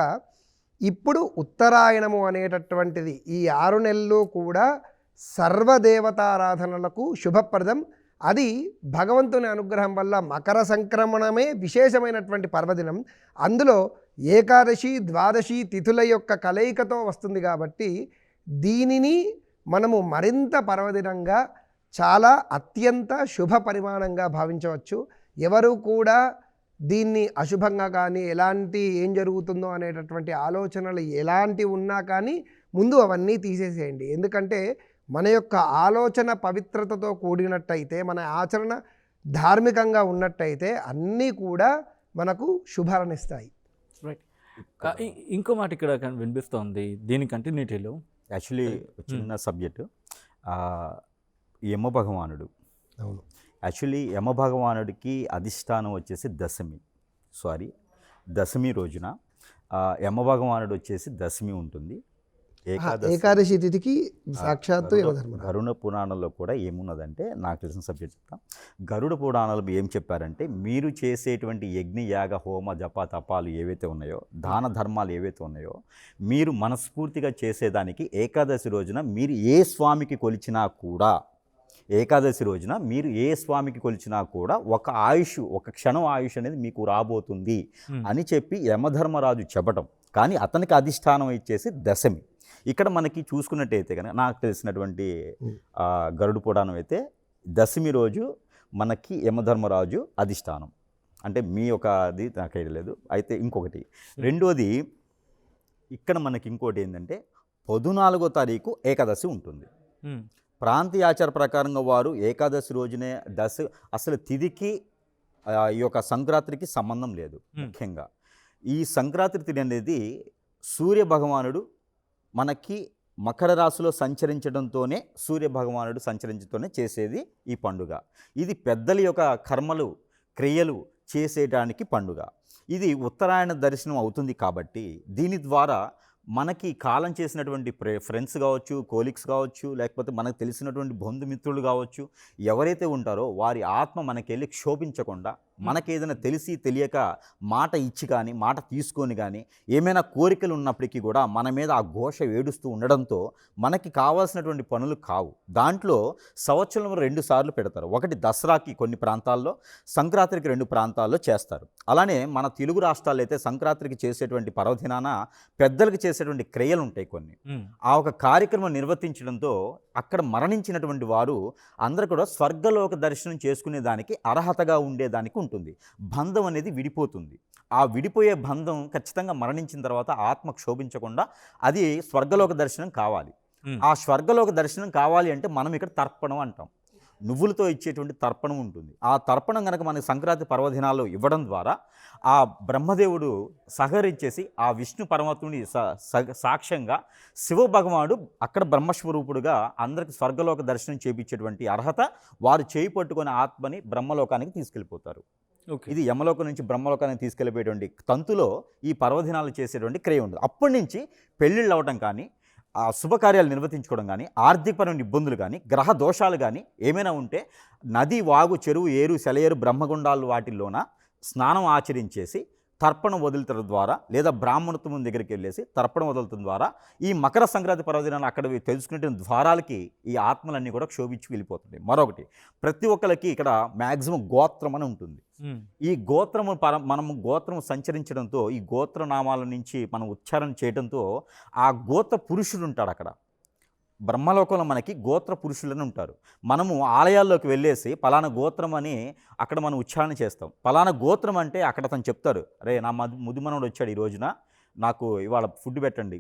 ఇప్పుడు ఉత్తరాయణము అనేటటువంటిది ఈ 6 నెలలు కూడా సర్వదేవతారాధనలకు శుభప్రదం. అది భగవంతుని అనుగ్రహం వల్ల మకర సంక్రమణమే విశేషమైనటువంటి పర్వదినం. అందులో ఏకాదశి ద్వాదశి తిథుల యొక్క కలయికతో వస్తుంది కాబట్టి దీనిని మనము మరింత పర్వదినంగా చాలా అత్యంత శుభ పరిమాణంగా భావించవచ్చు. ఎవరు కూడా దీన్ని అశుభంగా కానీ ఎలాంటి ఏం జరుగుతుందో అనేటటువంటి ఆలోచనలు ఎలాంటి ఉన్నా కానీ ముందు అవన్నీ తీసేసేయండి. ఎందుకంటే మన యొక్క ఆలోచన పవిత్రతతో కూడినట్టయితే, మన ఆచరణ ధార్మికంగా ఉన్నట్టయితే అన్నీ కూడా మనకు శుభాలనిస్తాయి. రైట్. ఇంకో మాట ఇక్కడ వినిపిస్తోంది దీని కంటిన్యూటీలో. యాక్చువల్లీ చిన్న సబ్జెక్టు, యమ భగవానుడు. అవును, యాక్చువల్లీ యమ భగవానుడికి అధిష్టానం వచ్చేసి దశమి రోజున యమ భగవానుడు వచ్చేసి దశమి ఉంటుంది. ఏకాదశి తిథికి సాక్షాత్తు యమధర్మరాజు. గరుడ పురాణంలో కూడా ఏమున్నదంటే, నాకు తెలిసిన సబ్జెక్ట్ చెప్తా. గరుడ పురాణాలు ఏం చెప్పారంటే, మీరు చేసేటువంటి యజ్ఞ యాగ హోమ జప తపాలు ఏవైతే ఉన్నాయో, దాన ధర్మాలు ఏవైతే ఉన్నాయో, మీరు మనస్ఫూర్తిగా చేసేదానికి ఏకాదశి రోజున మీరు ఏ స్వామికి కొలిచినా కూడా, ఏకాదశి రోజున మీరు ఏ స్వామికి కొలిచినా కూడా ఒక క్షణం ఆయుష్ అనేది మీకు రాబోతుంది అని చెప్పి యమధర్మరాజు చెప్పటం. కానీ అతనికి అధిష్టానం ఇచ్చేసి దశమి. ఇక్కడ మనకి చూసుకున్నట్టయితే కనుక నాకు తెలిసినటువంటి గరుడు పురాణం అయితే దశమి రోజు మనకి యమధర్మరాజు అధిష్టానం. అంటే మీ ఒక అది నాకు ఐడియా లేదు. అయితే ఇంకొకటి రెండోది ఇక్కడ మనకి ఇంకోటి ఏంటంటే 14వ తారీఖు ఏకాదశి ఉంటుంది. ప్రాంతీయ ఆచార ప్రకారంగా వారు ఏకాదశి రోజునే అసలు తిథికి ఈ యొక్క సంక్రాంతికి సంబంధం లేదు. ముఖ్యంగా ఈ సంక్రాంతి తిథి అనేది సూర్య భగవానుడు మనకి మకర రాశిలో సంచరించడంతోనే, సూర్య భగవానుడు సంచరించడంతోనే చేసేది ఈ పండుగ. ఇది పెద్దల యొక్క కర్మలు క్రియలు చేసేయడానికి పండుగ. ఇది ఉత్తరాయణ దర్శనం అవుతుంది కాబట్టి దీని ద్వారా మనకి కాలం చేసినటువంటి ఫ్రెండ్స్ కావచ్చు, కోలీగ్స్ కావచ్చు, లేకపోతే మనకు తెలిసినటువంటి బంధుమిత్రులు కావచ్చు, ఎవరైతే ఉంటారో వారి ఆత్మ మనకెళ్ళి క్షోభించకుండా, మనకేదైనా తెలిసి తెలియక మాట ఇచ్చి కానీ మాట తీసుకొని కానీ ఏమైనా కోరికలు ఉన్నప్పటికీ కూడా మన మీద ఆ ఘోష ఏడుస్తూ ఉండడంతో మనకి కావాల్సినటువంటి పనులు కావు. దాంట్లో సంవత్సరంలో 2 సార్లు పెడతారు. ఒకటి దసరాకి కొన్ని ప్రాంతాల్లో, సంక్రాంతికి 2 ప్రాంతాల్లో చేస్తారు. అలానే మన తెలుగు రాష్ట్రాల్లో అయితే సంక్రాంతికి చేసేటువంటి పర్వదినాన పెద్దలకు చేసేటువంటి క్రియలు ఉంటాయి కొన్ని. ఆ ఒక కార్యక్రమం నిర్వర్తించడంతో అక్కడ మరణించినటువంటి వారు అందరూ కూడా స్వర్గలోక దర్శనం చేసుకునే దానికి అర్హతగా ఉండేదానికి ఉంటుంది. బంధం అనేది విడిపోతుంది. ఆ విడిపోయే బంధం ఖచ్చితంగా మరణించిన తర్వాత ఆత్మ క్షోభించకుండా అది స్వర్గలోక దర్శనం కావాలి. ఆ స్వర్గలోక దర్శనం కావాలి అంటే మనం ఇక్కడ తర్పణం అంటాం. నువ్వులతో ఇచ్చేటువంటి తర్పణం ఉంటుంది. ఆ తర్పణం కనుక మనకి సంక్రాంతి పర్వదినాల్లో ఇవ్వడం ద్వారా ఆ బ్రహ్మదేవుడు సహకరించేసి ఆ విష్ణు పరమాత్ముని సాక్ష్యంగా శివభగవానుడు అక్కడ బ్రహ్మస్వరూపుడుగా అందరికి స్వర్గలోక దర్శనం చేయించేటువంటి అర్హత వారు చేయి పట్టుకునే ఆత్మని బ్రహ్మలోకానికి తీసుకెళ్ళిపోతారు. ఓకే. ఇది యమలోకం నుంచి బ్రహ్మలోకానికి తీసుకెళ్ళిపోయేటువంటి తంతులో ఈ పర్వదినాలు చేసేటువంటి క్రియ ఉంటుంది. అప్పటి నుంచి పెళ్ళిళ్ళు అవ్వటం కానీ, ఆ శుభకార్యాలు నిర్వర్తించుకోవడం కానీ, ఆర్థికపరమైన ఇబ్బందులు కానీ, గ్రహ దోషాలు కానీ ఏమైనా ఉంటే నది, వాగు, చెరువు, ఏరు, సెలయేరు, బ్రహ్మగుండాలు వాటిల్లోన స్నానం ఆచరించేసి తర్పణం వదులుతడం ద్వారా లేదా బ్రాహ్మణత్వం దగ్గరికి వెళ్ళేసి తర్పణం వదులుతున్న ద్వారా ఈ మకర సంక్రాంతి పర్వదినాన్ని అక్కడ తెలుసుకునే ద్వారాలకి ఈ ఆత్మలన్నీ కూడా క్షోభించి వెళ్ళిపోతుంది. మరొకటి, ప్రతి ఒక్కరికి ఇక్కడ మ్యాక్సిమం గోత్రం అని ఉంటుంది. ఈ గోత్రము మనము గోత్రం సంచరించడంతో, ఈ గోత్రనామాల నుంచి మనం ఉచ్చారణ చేయడంతో ఆ గోత్ర పురుషుడు ఉంటాడు అక్కడ. బ్రహ్మలోకంలో మనకి గోత్ర పురుషులని ఉంటారు. మనము ఆలయాల్లోకి వెళ్ళేసి పలానా గోత్రం అని అక్కడ మనం ఉచ్చారణ చేస్తాం. పలానా గోత్రం అంటే అక్కడ తను చెప్తారు, రే నా ముదుమనోడు వచ్చాడు ఈ రోజున, నాకు ఇవాళ ఫుడ్ పెట్టండి.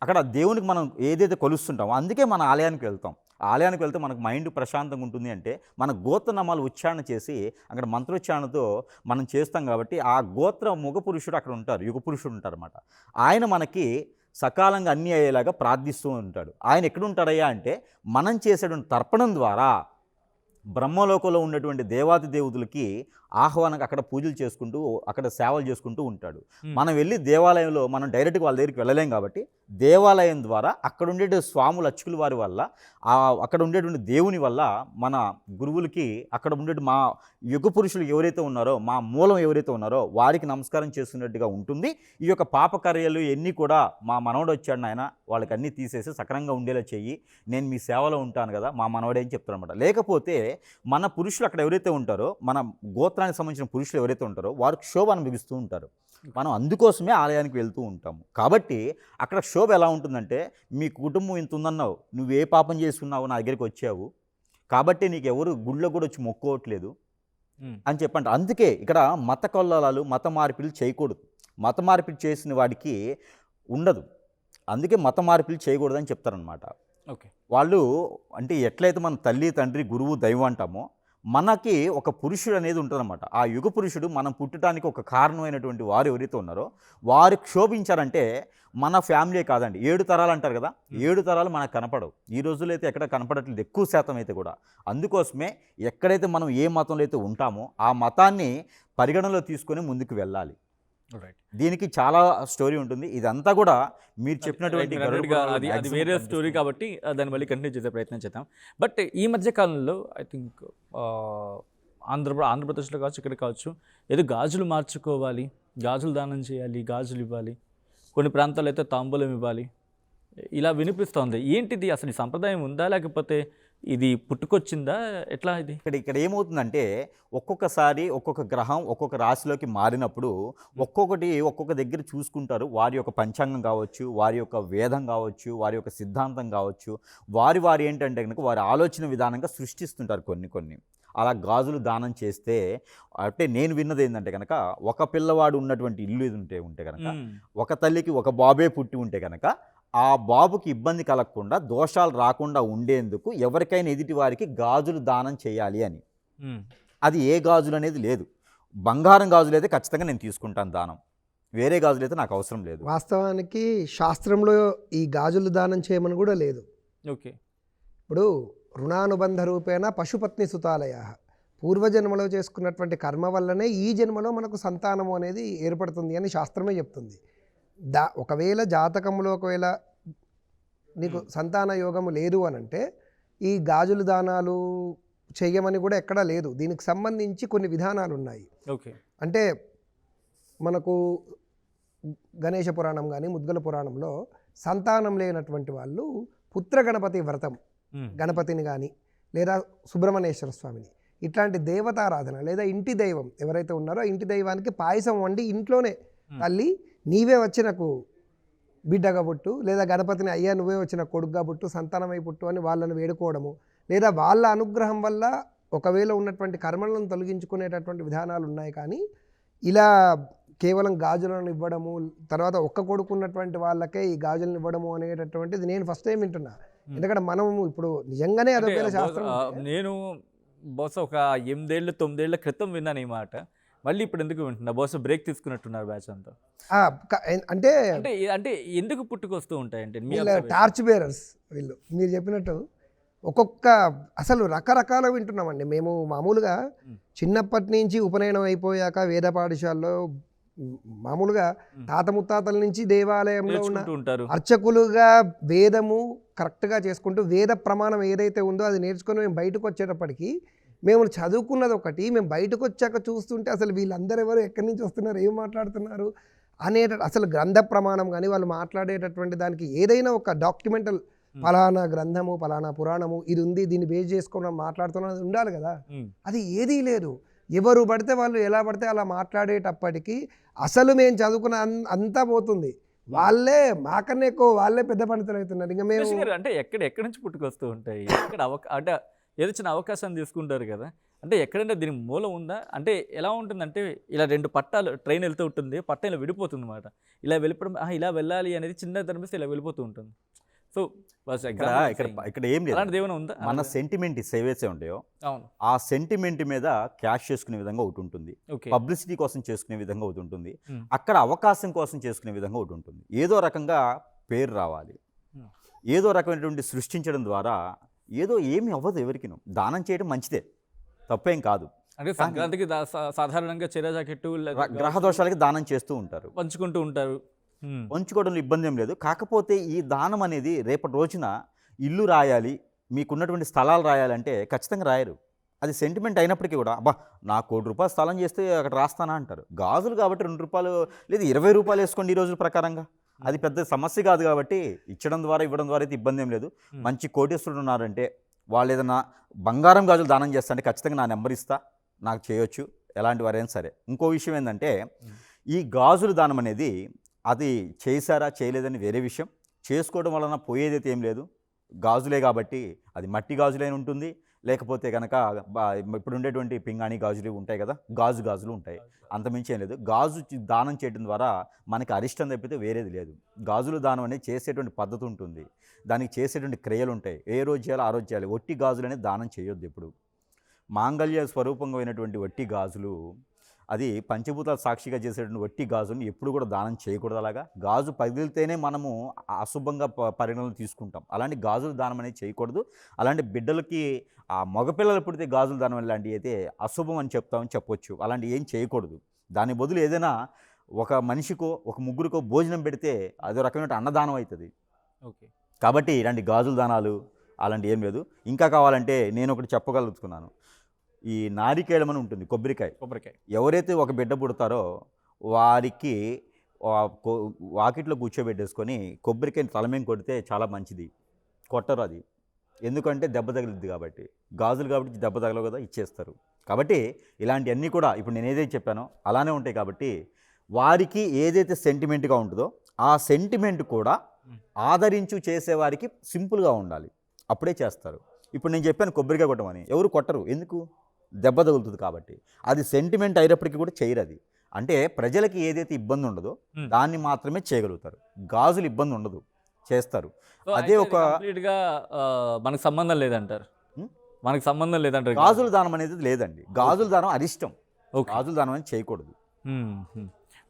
అక్కడ దేవునికి మనం ఏదైతే కొలుస్తుంటామో అందుకే మన ఆలయానికి వెళ్తాం. ఆలయానికి వెళ్తే మనకు మైండ్ ప్రశాంతంగా ఉంటుంది. అంటే మన గోత్రనామాలు ఉచ్చారణ చేసి అక్కడ మంత్రోచ్చారణతో మనం చేస్తాం కాబట్టి ఆ గోత్ర ముగ పురుషుడు అక్కడ ఉంటారు, యుగ పురుషుడు ఉంటారు అన్నమాట. ఆయన మనకి సకాలంగా అన్నీ అయ్యేలాగా ప్రార్థిస్తూ ఉంటాడు. ఆయన ఎక్కడుంటాడయ్యా అంటే మనం చేసేటువంటి తర్పణం ద్వారా బ్రహ్మలోకంలో ఉన్నటువంటి దేవాది దేవుదులకి ఆహ్వానంగా అక్కడ పూజలు చేసుకుంటూ అక్కడ సేవలు చేసుకుంటూ ఉంటాడు. మనం వెళ్ళి దేవాలయంలో మనం డైరెక్ట్గా వాళ్ళ దగ్గరికి వెళ్ళలేం కాబట్టి దేవాలయం ద్వారా అక్కడ ఉండే స్వాములు అర్చకుల వారి వల్ల అక్కడ ఉండేటువంటి దేవుని వల్ల మన గురువులకి అక్కడ ఉండే మా యుగ పురుషులు ఎవరైతే ఉన్నారో, మా మూలం ఎవరైతే ఉన్నారో వారికి నమస్కారం చేస్తున్నట్టుగా ఉంటుంది. ఈ యొక్క పాపకార్యాలు ఎన్ని కూడా మా మనవడు వచ్చాడు నాయన, వాళ్ళకి అన్నీ తీసేసి సక్రంగా ఉండేలా చెయ్యి, నేను మీ సేవలో ఉంటాను కదా మా మనవడే అని చెప్తారు అనమాట. లేకపోతే మన పురుషులు అక్కడ ఎవరైతే ఉంటారో, మన గోత్రానికి సంబంధించిన పురుషులు ఎవరైతే ఉంటారో వారు క్షోభ అనుభవిస్తూ ఉంటారు. మనం అందుకోసమే ఆలయానికి వెళ్తూ ఉంటాము. కాబట్టి అక్కడ శోభ ఎలా ఉంటుందంటే, మీ కుటుంబం ఇంత ఉందన్నావు, నువ్వు ఏ పాపం చేసుకున్నావు నా దగ్గరికి వచ్చావు కాబట్టి నీకు ఎవరు గుళ్ళో కూడా వచ్చి మొక్కోవట్లేదు అని చెప్పండి. అందుకే ఇక్కడ మత కొల్లలాలు, మత మార్పిడి చేయకూడదు. మత మార్పిడి చేసిన వాడికి ఉండదు. అందుకే మత మార్పిడి చేయకూడదని చెప్తారనమాట. ఓకే. వాళ్ళు అంటే ఎట్లయితే మన తల్లి, తండ్రి, గురువు, దైవం అంటామో మనకి ఒక పురుషుడు అనేది ఉంటుందన్నమాట. ఆ యుగ పురుషుడు మనం పుట్టడానికి ఒక కారణమైనటువంటి వారు ఎవరైతే ఉన్నారో వారు క్షోభించారంటే మన ఫ్యామిలీ కాదండి, 7 తరాలు అంటారు కదా, 7 తరాలు మనకు కనపడవు. ఈ రోజుల్లో అయితే ఎక్కడ కనపడట్లేదు, ఎక్కువ శాతం అయితే కూడా. అందుకోసమే ఎక్కడైతే మనం ఏ మతంలో అయితే ఉంటామో ఆ మతాన్ని పరిగణలో తీసుకొని ముందుకు వెళ్ళాలి. దీనికి చాలా స్టోరీ ఉంటుంది. ఇదంతా కూడా మీరు చెప్పినటువంటి అది వేరే స్టోరీ కాబట్టి దాన్ని మళ్ళీ కంటిన్యూ చేసే ప్రయత్నం చేద్దాం. బట్ ఈ మధ్య కాలంలో ఐ థింక్ ఆంధ్రప్రదేశ్లో కావచ్చు, ఇక్కడ కావచ్చు, ఏదో గాజులు మార్చుకోవాలి, గాజులు దానం చేయాలి, గాజులు ఇవ్వాలి, కొన్ని ప్రాంతాల్లో అయితే తాంబూలం ఇవ్వాలి, ఇలా వినిపిస్తోంది. ఏంటిది అసలు ఈ సంప్రదాయం ఉందా లేకపోతే ఇది పుట్టుకొచ్చిందా, ఎట్లా ఇది? ఇక్కడ ఏమవుతుందంటే ఒక్కొక్కసారి ఒక్కొక్క గ్రహం ఒక్కొక్క రాశిలోకి మారినప్పుడు ఒక్కొక్క దగ్గర చూసుకుంటారు. వారి యొక్క పంచాంగం కావచ్చు, వారి యొక్క వేదం కావచ్చు, వారి యొక్క సిద్ధాంతం కావచ్చు, వారి ఏంటంటే కనుక వారి ఆలోచన విధానంగా సృష్టిస్తుంటారు కొన్ని. అలా గాజులు దానం చేస్తే అంటే నేను విన్నది ఏంటంటే కనుక ఒక పిల్లవాడు ఉన్నటువంటి ఇల్లు ఉంటే కనుక ఒక తల్లికి ఒక బాబే పుట్టి ఉంటే కనుక ఆ బాబుకి ఇబ్బంది కలగకుండా, దోషాలు రాకుండా ఉండేందుకు ఎవరికైనా ఎదుటి వారికి గాజులు దానం చేయాలి అని. అది ఏ గాజులు అనేది లేదు. బంగారం గాజులు అయితే ఖచ్చితంగా నేను తీసుకుంటాను దానం, వేరే గాజులు అయితే నాకు అవసరం లేదు. వాస్తవానికి శాస్త్రంలో ఈ గాజులు దానం చేయమని కూడా లేదు. ఓకే. ఇప్పుడు రుణానుబంధ రూపేణ పశుపత్ని సుతాలయ, పూర్వజన్మలో చేసుకున్నటువంటి కర్మ వల్లనే ఈ జన్మలో మనకు సంతానము అనేది ఏర్పడుతుంది అని శాస్త్రమే చెప్తుంది. ఒకవేళ జాతకంలో ఒకవేళ నీకు సంతాన యోగము లేదు అని అంటే ఈ గాజులు దానాలు చెయ్యమని కూడా ఎక్కడా లేదు. దీనికి సంబంధించి కొన్ని విధానాలు ఉన్నాయి. ఓకే. అంటే మనకు గణేష పురాణం కానీ ముద్గల పురాణంలో సంతానం లేనటువంటి వాళ్ళు పుత్ర గణపతి వ్రతం, గణపతిని కానీ లేదా సుబ్రహ్మణ్యేశ్వర స్వామిని, ఇట్లాంటి దేవతారాధన లేదా ఇంటి దైవం ఎవరైతే ఉన్నారో ఆ ఇంటి దైవానికి పాయసం వండి ఇంట్లోనే తల్లి నీవే వచ్చి నాకు బిడ్డగా పుట్టు, లేదా గణపతిని అయ్యా నువ్వే వచ్చిన కొడుకుగా పుట్టు, సంతానమై పుట్టు అని వాళ్ళని వేడుకోవడము, లేదా వాళ్ళ అనుగ్రహం వల్ల ఒకవేళ ఉన్నటువంటి కర్మలను తొలగించుకునేటటువంటి విధానాలు ఉన్నాయి. కానీ ఇలా కేవలం గాజులను ఇవ్వడము, తర్వాత ఒక్క కొడుకు ఉన్నటువంటి వాళ్ళకే ఈ గాజులను ఇవ్వడము అనేటటువంటిది నేను ఫస్ట్ టైం వింటున్నా. ఎందుకంటే మనం ఇప్పుడు నిజంగానే అంటే అదొక శాస్త్రం నేను బహుశా ఒక 8 ఏళ్ళు 9 ఏళ్ల క్రితం విన్నాను ఈ మాట. మళ్ళీ ఇప్పుడు ఎందుకు వింటున్నా? బహుశా బ్రేక్ తీసుకున్నట్టున్నారు బ్యాచ్ అంతా. అంటే అంటే అంటే ఎందుకు పుట్టుకొస్తూ ఉంటాయంటే మీ వీళ్ళ observation? టార్చ్ బేరర్స్ వీళ్ళు మీరు చెప్పినట్టు ఒక్కొక్క అసలు రకరకాల వింటున్నామండి మేము. మామూలుగా చిన్నప్పటి నుంచి ఉపనయనం అయిపోయాక వేద పాఠశాలలో మామూలుగా తాత ముత్తాతల నుంచి దేవాలయంలో ఉన్న నేర్చుకుంటూ ఉంటారు. అర్చకులుగా వేదము కరెక్ట్గా చేసుకుంటూ వేద ప్రమాణం ఏదైతే ఉందో అది నేర్చుకొని మేము బయటకు వచ్చేటప్పటికి మేము చదువుకున్నది ఒకటి, మేము బయటకు వచ్చాక చూస్తుంటే అసలు వీళ్ళందరూ ఎవరు ఎక్కడి నుంచి వస్తున్నారు, ఏం మాట్లాడుతున్నారు అసలు గ్రంథ ప్రమాణం కానీ వాళ్ళు మాట్లాడేటటువంటి దానికి ఏదైనా ఒక డాక్యుమెంటల్ ఫలానా గ్రంథము ఫలానా పురాణము ఇది ఉంది దీన్ని బేస్ చేసుకుని మాట్లాడుతున్నది ఉండాలి కదా. అది ఏదీ లేదు. ఎవరు పడితే వాళ్ళు ఎలా పడితే అలా మాట్లాడేటప్పటికీ అసలు మేము చదువుకున్న అంతా పోతుంది. వాళ్ళే మాకన్నా ఎక్కువ వాళ్ళే పెద్ద పండితులు అవుతున్నారు. ఇంకా మేము అంటే ఎక్కడి నుంచి పుట్టుకొస్తూ ఉంటాయి? ఎక్కడ అంటే ఏదో చిన్న అవకాశాన్ని తీసుకుంటారు కదా, అంటే ఎక్కడైనా దీనికి మూలం ఉందా? అంటే ఎలా ఉంటుందంటే ఇలా 2 పట్టాలు ట్రైన్ వెళ్తూ ఉంటుంది, పట్టం ఇలా విడిపోతుంది అన్నమాట. ఇలా వెళ్ళిపోవడం ఇలా వెళ్ళాలి అనేది చిన్న తనిపిస్తే ఇలా వెళ్ళిపోతూ ఉంటుంది. సో ఇక్కడ ఏం లేదు, అలాంటిది ఏమైనా ఉందా? మన సెంటిమెంట్ ఏవైతే ఉంటాయో అవును, ఆ సెంటిమెంట్ మీద క్యాష్ చేసుకునే విధంగా ఒకటి ఉంటుంది, ఓకే, పబ్లిసిటీ కోసం చేసుకునే విధంగా ఒకటి ఉంటుంది, అక్కడ అవకాశం కోసం చేసుకునే విధంగా ఒకటి ఉంటుంది. ఏదో రకంగా పేరు రావాలి, ఏదో రకమైనటువంటి సృష్టించడం ద్వారా ఏదో ఏమి అవ్వదు. ఎవరికి దానం చేయడం మంచిదే, తప్పేం కాదు. అంటే సంక్రాంతికి సాధారణంగా చీర జాకెట్టు గ్రహ దోషాలకి దానం చేస్తూ ఉంటారు, పంచుకుంటూ ఉంటారు. పంచుకోవడంలో ఇబ్బంది ఏం లేదు. కాకపోతే ఈ దానం అనేది రేపటి రోజున ఇల్లు రాయాలి, మీకున్నటువంటి స్థలాలు రాయాలంటే ఖచ్చితంగా రాయరు. అది సెంటిమెంట్ అయినప్పటికీ కూడా అబ్బా నా ₹1,00,00,000 స్థలం చేస్తే అక్కడ రాస్తానా అంటారు. గాజులు కాబట్టి ₹2 లేదా ₹20 వేసుకోండి ఈ రోజుల ప్రకారంగా, అది పెద్ద సమస్య కాదు. కాబట్టి ఇవ్వడం ద్వారా అయితే ఇబ్బంది ఏం లేదు. మంచి కోటీశ్వరుడు ఉన్నారంటే వాళ్ళు ఏదైనా బంగారం గాజులు దానం చేస్తా అంటే ఖచ్చితంగా నా నెంబర్ ఇస్తా, నాకు చేయొచ్చు, ఎలాంటి వారైనా సరే. ఇంకో విషయం ఏంటంటే ఈ గాజుల దానం అనేది అది చేశారా చేయలేదని వేరే విషయం. చేసుకోవడం వలన పోయేదైతే ఏం లేదు. గాజులే కాబట్టి అది మట్టి గాజులైన ఉంటుంది, లేకపోతే కనుక ఇప్పుడు ఉండేటువంటి పింగాణి గాజులు ఉంటాయి కదా, గాజులు ఉంటాయి, అంతమించి ఏం లేదు. గాజు దానం చేయడం ద్వారా మనకి అరిష్టం తప్పితే వేరేది లేదు. గాజులు దానం అనేది చేసేటువంటి పద్ధతి ఉంటుంది, దానికి చేసేటువంటి క్రియలు ఉంటాయి. ఏ రోజు చేయాలో ఆ రోజు చేయాలి. ఒట్టి గాజులు అనేది దానం చేయొద్దు ఎప్పుడు. మాంగళ్య స్వరూపంగా అయినటువంటి ఒట్టి గాజులు, అది పంచభూతాలు సాక్షిగా చేసేటువంటి ఒట్టి గాజుని ఎప్పుడు కూడా దానం చేయకూడదు. అలాగా గాజు పగిలితేనే మనము అశుభంగా పరిగణనలు తీసుకుంటాం. అలాంటి గాజులు దానం అనేది చేయకూడదు. అలాంటి బిడ్డలకి ఆ మగపిల్లలు పుడితే గాజులు దానం ఇలాంటివి అయితే అశుభం అని చెప్పొచ్చు. అలాంటివి ఏం చేయకూడదు. దాని బదులు ఏదైనా ఒక మనిషికో ఒక ముగ్గురికో భోజనం పెడితే అదో రకమైన అన్నదానం అవుతుంది. ఓకే, కాబట్టి ఇలాంటి గాజుల దానాలు అలాంటి ఏం లేదు. ఇంకా కావాలంటే నేను ఒకటి చెప్పగలుగుతున్నాను. ఈ నారికేళం అని ఉంటుంది, కొబ్బరికాయ. ఎవరైతే ఒక బిడ్డ పుడతారో వారికి వాకిట్లో కూర్చోబెట్టేసుకొని కొబ్బరికాయని తలమేం కొడితే చాలా మంచిది. కొట్టరు అది, ఎందుకంటే దెబ్బ తగిలిద్ది కాబట్టి. గాజులు కాబట్టి దెబ్బ తగలవు కదా, ఇచ్చేస్తారు. కాబట్టి ఇలాంటివన్నీ కూడా ఇప్పుడు నేను ఏదైతే చెప్పానో అలానే ఉంటాయి. కాబట్టి వారికి ఏదైతే సెంటిమెంట్గా ఉంటుందో ఆ సెంటిమెంట్ కూడా ఆదరించు చేసేవారికి సింపుల్గా ఉండాలి, అప్పుడే చేస్తారు. ఇప్పుడు నేను చెప్పాను కొబ్బరికాయ కొట్టమని, ఎవరు కొట్టరు, ఎందుకు? దెబ్బ తగులుతుంది కాబట్టి. అది సెంటిమెంట్ అయినప్పటికీ కూడా చేయరు. అది అంటే ప్రజలకి ఏదైతే ఇబ్బంది ఉండదో దాన్ని మాత్రమే చేయగలుగుతారు. గాజులు ఇబ్బంది ఉండదు, చేస్తారు. అదే ఒక మనకు సంబంధం లేదంటారు, మనకు సంబంధం లేదంటారు. గాజుల దానం అనేది లేదండి. గాజుల దానం అరిష్టం, గాజుల దానం అనేది చేయకూడదు.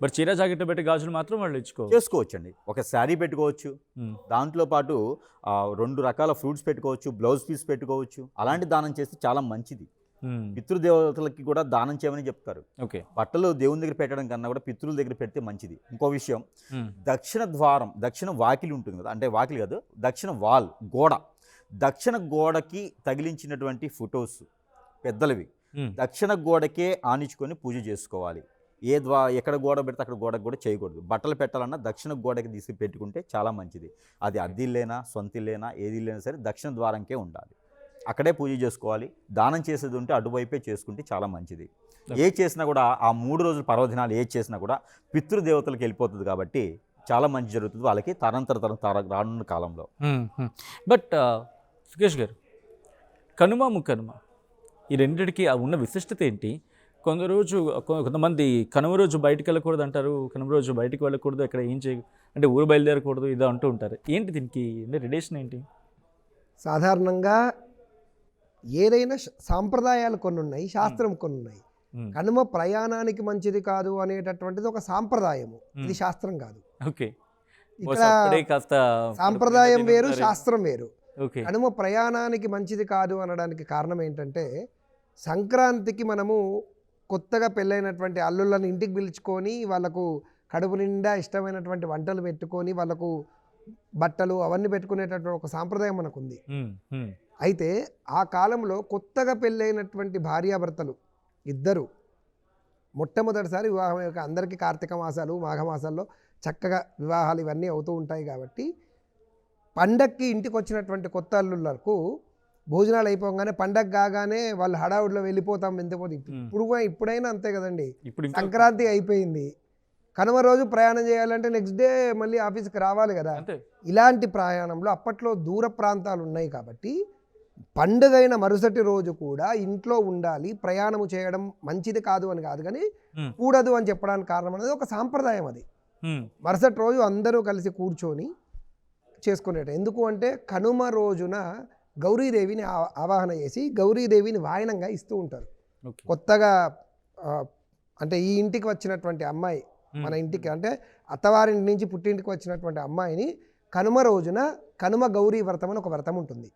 బట్ చీర జాకెట్ పెట్టి గాజులు మాత్రం వాళ్ళు చేసుకోవచ్చండి. ఒక శారీ పెట్టుకోవచ్చు, దాంట్లో పాటు 2 రకాల ఫ్రూట్స్ పెట్టుకోవచ్చు, బ్లౌజ్ పీస్ పెట్టుకోవచ్చు. అలాంటి దానం చేస్తే చాలా మంచిది. పితృదేవతలకి కూడా దానం చేయమని చెప్తారు. ఓకే, బట్టలు దేవుని దగ్గర పెట్టడం కన్నా కూడా పితృల దగ్గర పెడితే మంచిది. ఇంకో విషయం, దక్షిణ ద్వారం, దక్షిణ వాకిలి ఉంటుంది కదా, అంటే వాకిలి కాదు, దక్షిణ వాల్ గోడ, దక్షిణ గోడకి తగిలించినటువంటి ఫొటోస్ పెద్దలవి దక్షిణ గోడకే ఆనించుకొని పూజ చేసుకోవాలి. ఎక్కడ గోడ పెడితే అక్కడ గోడకు కూడా చేయకూడదు. బట్టలు పెట్టాలన్నా దక్షిణ గోడకి తీసి పెట్టుకుంటే చాలా మంచిది. అది అద్దిల్లేనా సొంతిల్లేనా ఏది ఇల్లేనా సరే దక్షిణ ద్వారంకే ఉండాలి, అక్కడే పూజ చేసుకోవాలి. దానం చేసేది ఉంటే అటువైపే చేసుకుంటే చాలా మంచిది. ఏ చేసినా కూడా ఆ 3 రోజుల పర్వదినాలు ఏ చేసినా కూడా పితృదేవతలకు వెళ్ళిపోతుంది కాబట్టి చాలా మంచి జరుగుతుంది వాళ్ళకి తరం రానున్న కాలంలో. బట్ సుకేష్ గారు, కనుమ ముక్కనుమ ఈ రెండిటికి ఉన్న విశిష్టత ఏంటి? కొంతమంది కనుమ రోజు బయటకు వెళ్ళకూడదు అంటారు, కనుమ రోజు బయటకు వెళ్ళకూడదు, ఎక్కడ ఏం అంటే ఊరు బయలుదేరకూడదు, ఇదో అంటూ ఉంటారు. ఏంటి దీనికి రిలేషన్ ఏంటి? సాధారణంగా ఏదైనా సాంప్రదాయాలు కొన్ని ఉన్నాయి, శాస్త్రం కొన్ని ఉన్నాయి. కనుమ ప్రయాణానికి మంచిది కాదు అనేటటువంటిది ఒక సాంప్రదాయము, ఇది శాస్త్రం కాదు. ఓకే, ఇక్కడ అప్పుడే కాస్త సాంప్రదాయం వేరు, తింటారు. శాస్త్రం వేరు. ఓకే. కనుమ ప్రయాణానికి మంచిది కాదు అనడానికి కారణం ఏంటంటే, సంక్రాంతికి మనము కొత్తగా పెళ్ళైనటువంటి అల్లుళ్ళని ఇంటికి పిలుచుకొని వాళ్ళకు కడుపు నిండా ఇష్టమైనటువంటి వంటలు పెట్టుకొని వాళ్ళకు బట్టలు అవన్నీ పెట్టుకునేటటువంటి ఒక సాంప్రదాయం మనకు ఉంది. అయితే ఆ కాలంలో కొత్తగా పెళ్ళైనటువంటి భార్యాభర్తలు ఇద్దరు మొట్టమొదటిసారి వివాహం యొక్క అందరికీ కార్తీక మాసాలు మాఘమాసాల్లో చక్కగా వివాహాలు ఇవన్నీ అవుతూ ఉంటాయి కాబట్టి పండక్కి ఇంటికి వచ్చినటువంటి కొత్త అల్లుళ్ళకు భోజనాలు అయిపోగానే పండగ కాగానే వాళ్ళు హడావుడిలో వెళ్ళిపోతాం మెంతిపోతే ఇప్పుడైనా అంతే కదండి. ఇప్పుడు సంక్రాంతి అయిపోయింది, కనుమ రోజు ప్రయాణం చేయాలంటే నెక్స్ట్ డే మళ్ళీ ఆఫీస్కి రావాలి కదా. ఇలాంటి ప్రయాణంలో అప్పట్లో దూర ప్రాంతాలు ఉన్నాయి కాబట్టి పండుగైన మరుసటి రోజు కూడా ఇంట్లో ఉండాలి, ప్రయాణము చేయడం మంచిది కాదు అని కాదు కానీ కూడదు అని చెప్పడానికి కారణం అనేది ఒక సాంప్రదాయం. అది మరుసటి రోజు అందరూ కలిసి కూర్చొని చేసుకునేట. ఎందుకు అంటే కనుమ రోజున గౌరీదేవిని ఆవాహన చేసి గౌరీదేవిని వాయనంగా ఇస్తూ ఉంటారు. కొత్తగా అంటే ఈ ఇంటికి వచ్చినటువంటి అమ్మాయి, మన ఇంటికి అంటే అత్తవారింటి నుంచి పుట్టింటికి వచ్చినటువంటి అమ్మాయిని కనుమ రోజున కనుమ గౌరీ వ్రతం అని ఒక వ్రతం ఉంటుంది.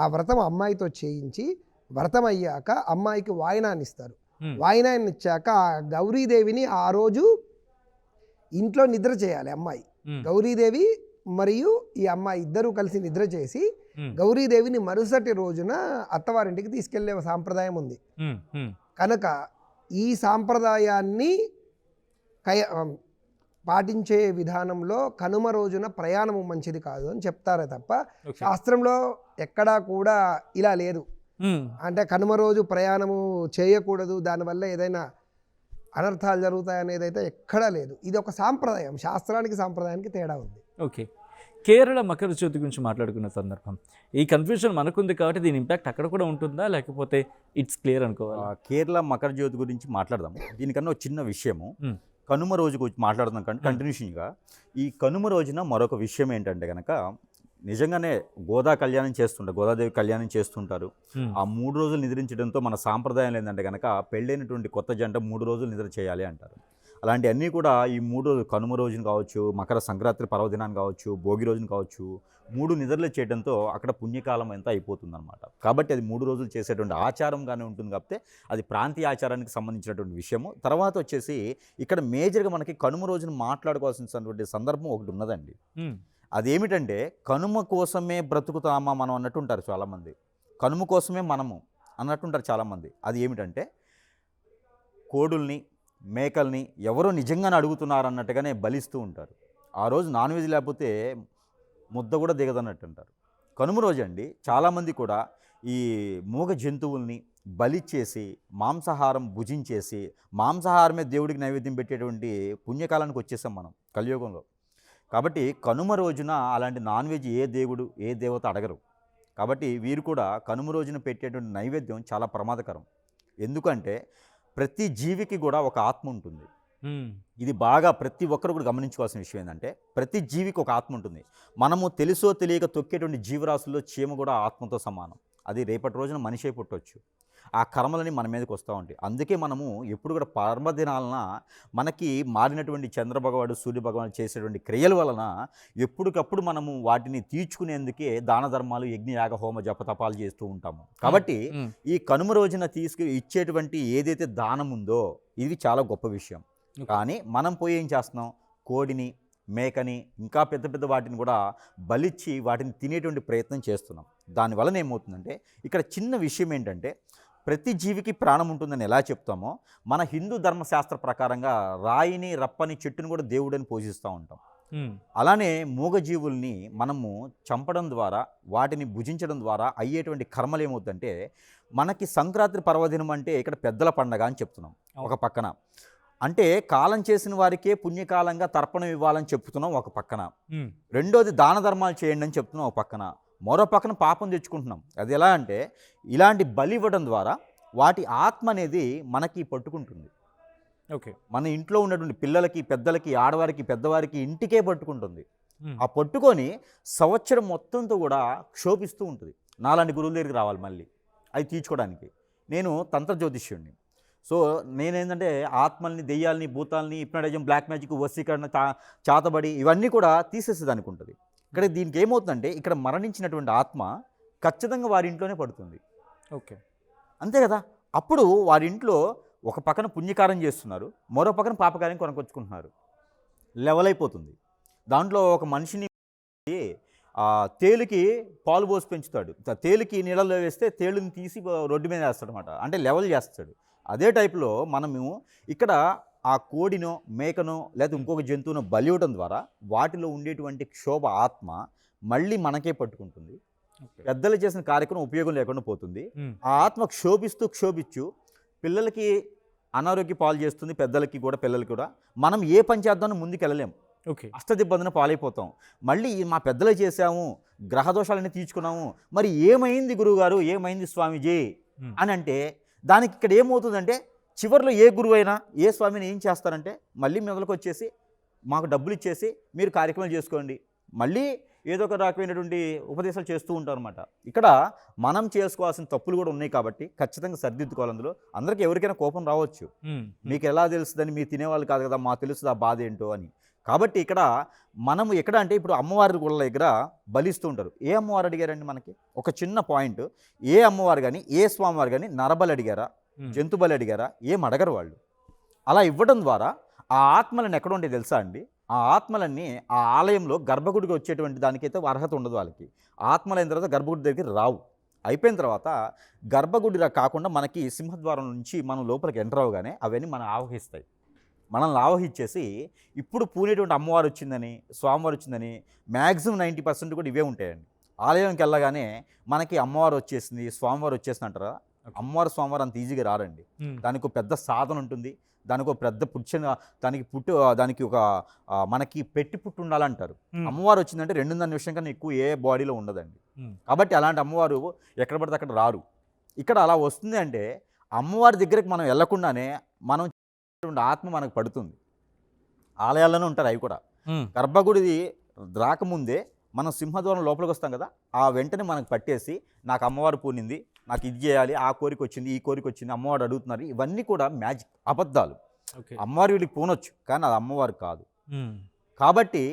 ఆ వ్రతం అమ్మాయితో చేయించి వ్రతం అయ్యాక అమ్మాయికి వాయినాన్ని ఇస్తారు. వాయినాన్ని ఇచ్చాక ఆ గౌరీదేవిని ఆ రోజు ఇంట్లో నిద్ర చేయాలి అమ్మాయి. గౌరీదేవి మరియు ఈ అమ్మాయి ఇద్దరూ కలిసి నిద్ర చేసి గౌరీదేవిని మరుసటి రోజున అత్తవారింటికి తీసుకెళ్లే సాంప్రదాయం ఉంది. కనుక ఈ సాంప్రదాయాన్ని పాటించే విధానంలో కనుమ రోజున ప్రయాణము మంచిది కాదు అని చెప్తారే తప్ప శాస్త్రంలో ఎక్కడా కూడా ఇలా లేదు. అంటే కనుమ రోజు ప్రయాణము చేయకూడదు, దానివల్ల ఏదైనా అనర్థాలు జరుగుతాయనేది అయితే ఎక్కడా లేదు. ఇది ఒక సాంప్రదాయం, శాస్త్రానికి సాంప్రదాయానికి తేడా ఉంది. ఓకే, కేరళ మకర జ్యోతి గురించి మాట్లాడుకున్న సందర్భం ఈ కన్ఫ్యూజన్ మనకుంది కాబట్టి దీని ఇంపాక్ట్ అక్కడ కూడా ఉంటుందా లేకపోతే ఇట్స్ క్లియర్ అనుకోవాలి? కేరళ మకర జ్యోతి గురించి మాట్లాడదాము. దీనికన్నా ఒక చిన్న విషయము, కనుమ రోజు గురించి మాట్లాడుతున్నాం కానీ కంటిన్యూషన్గా ఈ కనుమ రోజున మరొక విషయం ఏంటంటే కనుక నిజంగానే గోదాదేవి కళ్యాణం చేస్తుంటారు. ఆ 3 రోజులు నిద్రించడంతో మన సాంప్రదాయం ఏంటంటే కనుక పెళ్ళైనటువంటి కొత్త జంట 3 రోజులు నిద్ర చేయాలి అంటారు. అలాంటి అన్నీ కూడా ఈ 3 రోజులు కనుమ రోజున కావచ్చు, మకర సంక్రాంతి పర్వదినాన్ని కావచ్చు, భోగి రోజున కావచ్చు, 3 నిద్రలు చేయడంతో అక్కడ పుణ్యకాలం అంతా అయిపోతుందన్నమాట. కాబట్టి అది 3 రోజులు చేసేటువంటి ఆచారంగానే ఉంటుంది కాబట్టి అది ప్రాంతీయ ఆచారానికి సంబంధించినటువంటి విషయము. తర్వాత వచ్చేసి ఇక్కడ మేజర్గా మనకి కనుమ రోజున మాట్లాడుకోవాల్సినటువంటి సందర్భం ఒకటి ఉన్నదండి. అదేమిటంటే కనుమ కోసమే బ్రతుకుతామా మనం అన్నట్టుంటారు చాలామంది, కనుమ కోసమే మనము అన్నట్టుంటారు చాలామంది. అది ఏమిటంటే కోడుల్ని మేకల్ని ఎవరో నిజంగానే అడుగుతున్నారు అన్నట్టుగానే బలిస్తూ ఉంటారు. ఆ రోజు నాన్ వెజ్ లేకపోతే ముద్ద కూడా దిగదన్నట్టు అంటారు. కనుమ రోజు అండి చాలామంది కూడా ఈ మూగ జంతువుల్ని బలిచ్చేసి మాంసాహారం భుజించేసి మాంసాహారమే దేవుడికి నైవేద్యం పెట్టేటువంటి పుణ్యకాలానికి వచ్చేసాం మనం కలియుగంలో. కాబట్టి కనుమ రోజున అలాంటి నాన్ వెజ్ ఏ దేవుడు ఏ దేవత అడగరు. కాబట్టి వీరు కూడా కనుమ రోజున పెట్టేటువంటి నైవేద్యం చాలా ప్రమాదకరం. ఎందుకంటే ప్రతి జీవికి కూడా ఒక ఆత్మ ఉంటుంది. ఇది బాగా ప్రతి ఒక్కరు కూడా గమనించుకోవాల్సిన విషయం ఏంటంటే ప్రతి జీవికి ఒక ఆత్మ ఉంటుంది. మనము తెలుసో తెలియక తొక్కేటువంటి జీవరాశుల్లో చీమ కూడా ఆత్మతో సమానం. అది రేపటి రోజున మనిషి పుట్టవచ్చు. ఆ కర్మలని మన మీదకి వస్తూ ఉంటాయి. అందుకే మనము ఎప్పుడు కూడా పర్వదినాలన మనకి మారినటువంటి చంద్రభగవాడు సూర్యభగవాడు చేసేటువంటి క్రియల వలన ఎప్పటికప్పుడు మనము వాటిని తీర్చుకునేందుకే దాన ధర్మాలు యజ్ఞయాగ హోమ జపతపాలు చేస్తూ ఉంటాము. కాబట్టి ఈ కనుమ రోజున ఇచ్చేటువంటి ఏదైతే దానం ఉందో ఇది చాలా గొప్ప విషయం. కానీ మనం పోయి ఏం చేస్తున్నాం, కోడిని మేకని ఇంకా పెద్ద పెద్ద వాటిని కూడా బలిచ్చి వాటిని తినేటువంటి ప్రయత్నం చేస్తున్నాం. దానివలన ఏమవుతుందంటే ఇక్కడ చిన్న విషయం ఏంటంటే ప్రతి జీవికి ప్రాణం ఉంటుందని ఎలా చెప్తామో మన హిందూ ధర్మశాస్త్ర ప్రకారంగా రాయిని రప్పని చెట్టుని కూడా దేవుడని పూజిస్తూ ఉంటాం. అలానే మూగజీవుల్ని మనము చంపడం ద్వారా వాటిని భుజించడం ద్వారా అయ్యేటువంటి కర్మలు ఏమవుతుందంటే మనకి సంక్రాంతి పర్వదినం అంటే ఇక్కడ పెద్దల పండగ అని చెప్తున్నాం ఒక పక్కన. అంటే కాలం చేసిన వారికే పుణ్యకాలంగా తర్పణం ఇవ్వాలని చెప్తున్నాం ఒక పక్కన. రెండోది దాన ధర్మాలు చేయండి అని చెప్తున్నాం ఒక పక్కన. మరో పక్కన పాపం తెచ్చుకుంటున్నాం. అది ఎలా అంటే ఇలాంటి బలి ఇవ్వడం ద్వారా వాటి ఆత్మ అనేది మనకి పట్టుకుంటుంది. ఓకే, మన ఇంట్లో ఉన్నటువంటి పిల్లలకి పెద్దలకి ఆడవారికి పెద్దవారికి ఇంటికే పట్టుకుంటుంది. ఆ పట్టుకొని సంవత్సరం మొత్తంతో కూడా క్షోభిస్తూ ఉంటుంది. నాలాంటి గురువుల దగ్గరికి రావాలి మళ్ళీ అవి తీర్చుకోవడానికి. నేను తంత్ర జ్యోతిష్యుడిని. సో నేనేంటంటే ఆత్మల్ని, దెయ్యాల్ని, భూతాల్ని, హిప్నటిజం, బ్లాక్ మ్యాజిక్, వశీకరణ, చాతబడి ఇవన్నీ కూడా తీసేసేదానికి ఉంటుంది. ఇక్కడ దీనికి ఏమవుతుందంటే ఇక్కడ మరణించినటువంటి ఆత్మ ఖచ్చితంగా వారి ఇంట్లోనే పడుతుంది. ఓకే, అంతే కదా. అప్పుడు వారి ఇంట్లో ఒక పక్కన పుణ్యకారం చేస్తున్నారు, మరో పక్కన పాపకార్యం కొనుకొచ్చుకుంటున్నారు. లెవెల్ అయిపోతుంది. దాంట్లో ఒక మనిషిని తేలికి పాలు పోసి పెంచుతాడు. తేలికి నీళ్ళలో వేస్తే తేలుని తీసి రోడ్డు మీద వేస్తాడు అనమాట. అంటే లెవెల్ చేస్తాడు. అదే టైప్లో మనము ఇక్కడ ఆ కోడినో, మేకనో లేదా ఇంకొక జంతువునో బలి ఇవ్వడం ద్వారా వాటిలో ఉండేటువంటి క్షోభ ఆత్మ మళ్ళీ మనకే పట్టుకుంటుంది. పెద్దలు చేసిన కార్యక్రమం ఉపయోగం లేకుండా పోతుంది. ఆ ఆత్మ క్షోభిస్తూ పిల్లలకి అనారోగ్య పాలు చేస్తుంది, పెద్దలకి కూడా, పిల్లలకి కూడా. మనం ఏ పని చేద్దామని ముందుకు వెళ్ళలేము. ఓకే, అష్టదిబ్బందిన పాలైపోతాం. మళ్ళీ మా పెద్దలు చేసాము, గ్రహదోషాలన్నీ తీర్చుకున్నాము, మరి ఏమైంది గురువుగారు, ఏమైంది స్వామీజీ అని అంటే దానికి ఇక్కడ ఏమవుతుందంటే చివరిలో ఏ గురువు అయినా, ఏ స్వామిని ఏం చేస్తారంటే మళ్ళీ మొదలకు వచ్చేసి మాకు డబ్బులు ఇచ్చేసి మీరు కార్యక్రమాలు చేసుకోండి, మళ్ళీ ఏదో ఒక రకమైనటువంటి ఉపదేశాలు చేస్తూ ఉంటారు అనమాట. ఇక్కడ మనం చేసుకోవాల్సిన తప్పులు కూడా ఉన్నాయి కాబట్టి ఖచ్చితంగా సరిదిద్దుకోవాలి. అందులో అందరికీ ఎవరికైనా కోపం రావచ్చు. మీకు ఎలా తెలుస్తుందని, మీరు తినేవాళ్ళు కాదు కదా, మాకు తెలుస్తుంది ఆ బాధ ఏంటో అని. కాబట్టి ఇక్కడ మనం ఎక్కడ అంటే ఇప్పుడు అమ్మవారి గుళ్ళ దగ్గర బలిస్తూ ఉంటారు. ఏ అమ్మవారు అడిగారండి మనకి? ఒక చిన్న పాయింట్, ఏ అమ్మవారు కానీ, ఏ స్వామివారు కానీ నరబలి అడిగారా, జంతు బలి అడిగారా? ఏం అడగరు వాళ్ళు. అలా ఇవ్వడం ద్వారా ఆ ఆత్మలను ఎక్కడ ఉంటే తెలుసా అండి? ఆ ఆత్మలన్నీ ఆ ఆలయంలో గర్భగుడికి వచ్చేటువంటి దానికైతే అర్హత ఉండదు వాళ్ళకి. ఆత్మలైన తర్వాత గర్భగుడి దగ్గరికి రావు. అయిపోయిన తర్వాత గర్భగుడి కాకుండా మనకి సింహద్వారం నుంచి మనం లోపలికి ఎంటర్ అవగానే అవన్నీ మనం ఆవహిస్తాయి. మనల్ని ఆవహించేసి ఇప్పుడు పూనేటువంటి అమ్మవారు వచ్చిందని, స్వామివారు వచ్చిందని మ్యాక్సిమం 90% కూడా ఇవే ఉంటాయండి. ఆలయంకి వెళ్ళగానే మనకి అమ్మవారు వచ్చేసింది, స్వామివారు వచ్చేసింది అంటారా? అమ్మవారు, స్వామివారు అంత ఈజీగా రారండి. దానికి ఒక పెద్ద సాధన ఉంటుంది. దానికి ఒక పెద్ద దానికి ఒక మనకి పెట్టి పుట్టు ఉండాలంటారు. అమ్మవారు వచ్చిందంటే 2.5 నిమిషం కన్నా ఎక్కువ ఏ బాడీలో ఉండదండి. కాబట్టి అలాంటి అమ్మవారు ఎక్కడ పడితే అక్కడ రారు. ఇక్కడ అలా వస్తుంది అంటే అమ్మవారి దగ్గరికి మనం వెళ్లకుండానే మనం ఆత్మ మనకు పడుతుంది. ఆలయాల్లోనే ఉంటారు అవి కూడా. గర్భగుడి రాకముందే మనం సింహద్వారం లోపలికి వస్తాం కదా, ఆ వెంటనే మనకు పట్టేసి నాకు అమ్మవారు పూనింది, నాకు ఇది చేయాలి, ఆ కోరిక వచ్చింది, ఈ కోరిక వచ్చింది, అమ్మవారు అడుగుతున్నారు, ఇవన్నీ కూడా మ్యాజిక్, అబద్ధాలు. అమ్మవారు వీళ్ళకి పూనొచ్చు, కానీ అది అమ్మవారు కాదు. కాబట్టి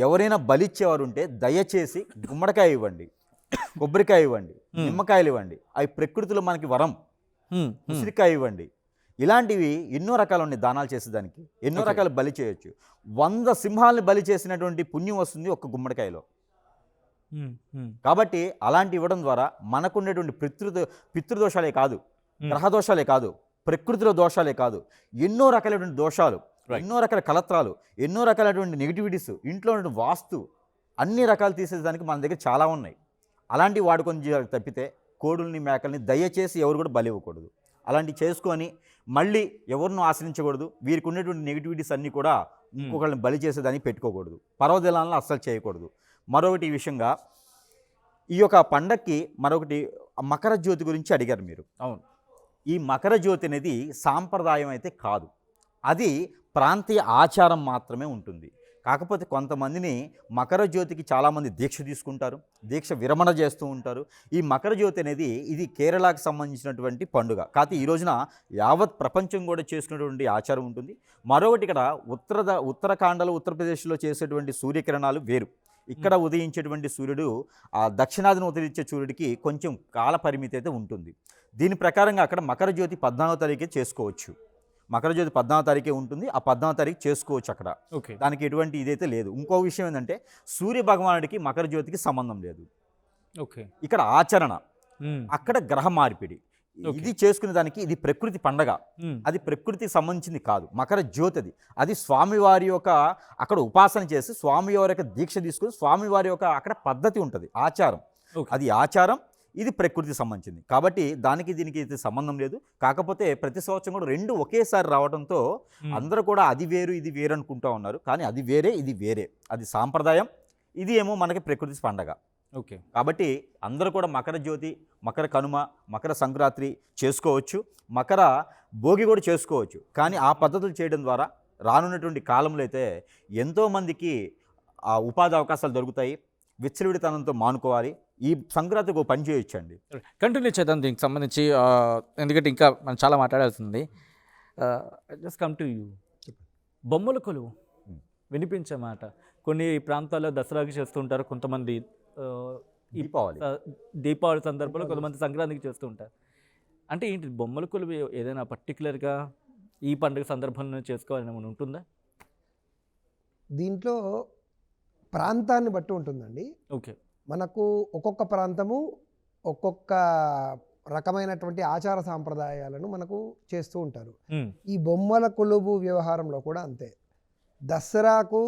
ఎవరైనా బలిచ్చేవారు ఉంటే దయచేసి గుమ్మడికాయ ఇవ్వండి, కొబ్బరికాయ ఇవ్వండి, నిమ్మకాయలు ఇవ్వండి, అవి ప్రకృతిలో మనకి వరం. ఉసిరికాయ ఇవ్వండి. ఇలాంటివి ఎన్నో రకాలు ఉన్నాయి దానాలు చేసేదానికి. ఎన్నో రకాలు బలి చేయొచ్చు. 100 సింహాలని బలి చేసినటువంటి పుణ్యం వస్తుంది ఒక్క గుమ్మడికాయలో. కాబట్టి అలాంటి ఇవ్వడం ద్వారా మనకుండేటువంటి పితృదోషాలే కాదు, గ్రహదోషాలే కాదు, ప్రకృతిలో దోషాలే కాదు, ఎన్నో రకాలైనటువంటి దోషాలు, ఎన్నో రకాల కలత్రాలు, ఎన్నో రకాలైనటువంటి నెగిటివిటీస్, ఇంట్లో ఉన్న వాస్తు అన్ని రకాలు తీసేదానికి మన దగ్గర చాలా ఉన్నాయి. అలాంటివి వాడుకొని తప్పితే కోడుల్ని, మేకల్ని దయచేసి ఎవరు కూడా బలి ఇవ్వకూడదు. అలాంటివి చేసుకొని మళ్ళీ ఎవరినూ ఆశ్రయించకూడదు. వీరికి ఉన్నటువంటి నెగిటివిటీస్ అన్నీ కూడా ఇంకొకళ్ళని బలి చేసేదానికి పెట్టుకోకూడదు. పర్వదినాలను అస్సలు చేయకూడదు. మరొకటి విషయంగా ఈ యొక్క పండక్కి మరొకటి మకర జ్యోతి గురించి అడిగారు మీరు. అవును, ఈ మకర జ్యోతి అనేది సాంప్రదాయం అయితే కాదు, అది ప్రాంతీయ ఆచారం మాత్రమే ఉంటుంది. కాకపోతే కొంతమందిని మకర జ్యోతికి చాలామంది దీక్ష తీసుకుంటారు, దీక్ష విరమణ చేస్తూ ఉంటారు. ఈ మకర జ్యోతి అనేది ఇది కేరళకు సంబంధించినటువంటి పండుగ. కాకపోతే ఈ రోజున యావత్ ప్రపంచం కూడా చేసుకునేటువంటి ఆచారం ఉంటుంది. మరొకటి ఇక్కడ ఉత్తరాఖండలో, ఉత్తరప్రదేశ్లో చేసేటువంటి సూర్యకిరణాలు వేరు. ఇక్కడ ఉదయించేటువంటి సూర్యుడు ఆ దక్షిణాదిన ఉదయించే సూర్యుడికి కొంచెం కాల పరిమితి అయితే ఉంటుంది. దీని ప్రకారంగా అక్కడ మకర జ్యోతి 14వ తారీఖే చేసుకోవచ్చు. మకర జ్యోతి 14వ తారీఖే ఉంటుంది. ఆ 14వ తారీఖు చేసుకోవచ్చు అక్కడ. దానికి ఎటువంటి ఇదైతే లేదు. ఇంకో విషయం ఏంటంటే సూర్య భగవానుడికి మకర జ్యోతికి సంబంధం లేదు. ఇక్కడ ఆచరణ, అక్కడ గ్రహ మార్పిడి. ఇది చేసుకునే దానికి ఇది ప్రకృతి పండగ, అది ప్రకృతికి సంబంధించింది కాదు. మకర జ్యోతి అది స్వామివారి యొక్క అక్కడ ఉపాసన చేసి స్వామివారి యొక్క దీక్ష తీసుకుని స్వామివారి యొక్క అక్కడ పద్ధతి ఉంటుంది, ఆచారం. అది ఆచారం, ఇది ప్రకృతికి సంబంధించింది. కాబట్టి దానికి దీనికి అయితే సంబంధం లేదు. కాకపోతే ప్రతి సంవత్సరం కూడా రెండు ఒకేసారి రావడంతో అందరూ కూడా అది వేరు ఇది వేరు అనుకుంటూ ఉన్నారు. కానీ అది వేరే ఇది వేరే, అది సాంప్రదాయం, ఇది ఏమో మనకి ప్రకృతి పండగ. కాబట్టి అందరూ కూడా మకర జ్యోతి, మకర కనుమ, మకర సంక్రాంతి చేసుకోవచ్చు, మకర భోగి కూడా చేసుకోవచ్చు. కానీ ఆ పద్ధతులు చేయడం ద్వారా రానున్నటువంటి కాలంలో అయితే ఎంతోమందికి ఆ ఉపాధి అవకాశాలు దొరుకుతాయి. విచ్చలవిడితనంతో మానుకోవాలి. ఈ సంక్రాంతికి ఒక పని చేయొచ్చండి. కంటిన్యూ చేద్దాం దీనికి సంబంధించి ఎందుకంటే ఇంకా మనం చాలా మాట్లాడాల్సింది. Just come to you. బొమ్మల కొలువు వినిపించే మాట కొన్ని ప్రాంతాల్లో దసరాకి చేస్తూ ఉంటారు, కొంతమంది దీపావళి దీపావళి సందర్భంలో, కొంతమంది సంక్రాంతికి చేస్తూ ఉంటారు. అంటే ఏంటి బొమ్మల కొలువు ఏదైనా పర్టికులర్గా ఈ పండుగ సందర్భంలో చేసుకోవాలని ఏమైనా ఉంటుందా? దీంట్లో ప్రాంతాన్ని బట్టి ఉంటుందండి. ఓకే. మనకు ఒక్కొక్క ప్రాంతము ఒక్కొక్క రకమైనటువంటి ఆచార సాంప్రదాయాలను మనకు చేస్తూ ఉంటారు. ఈ బొమ్మల కొలువు వ్యవహారంలో కూడా అంతే. దసరాకు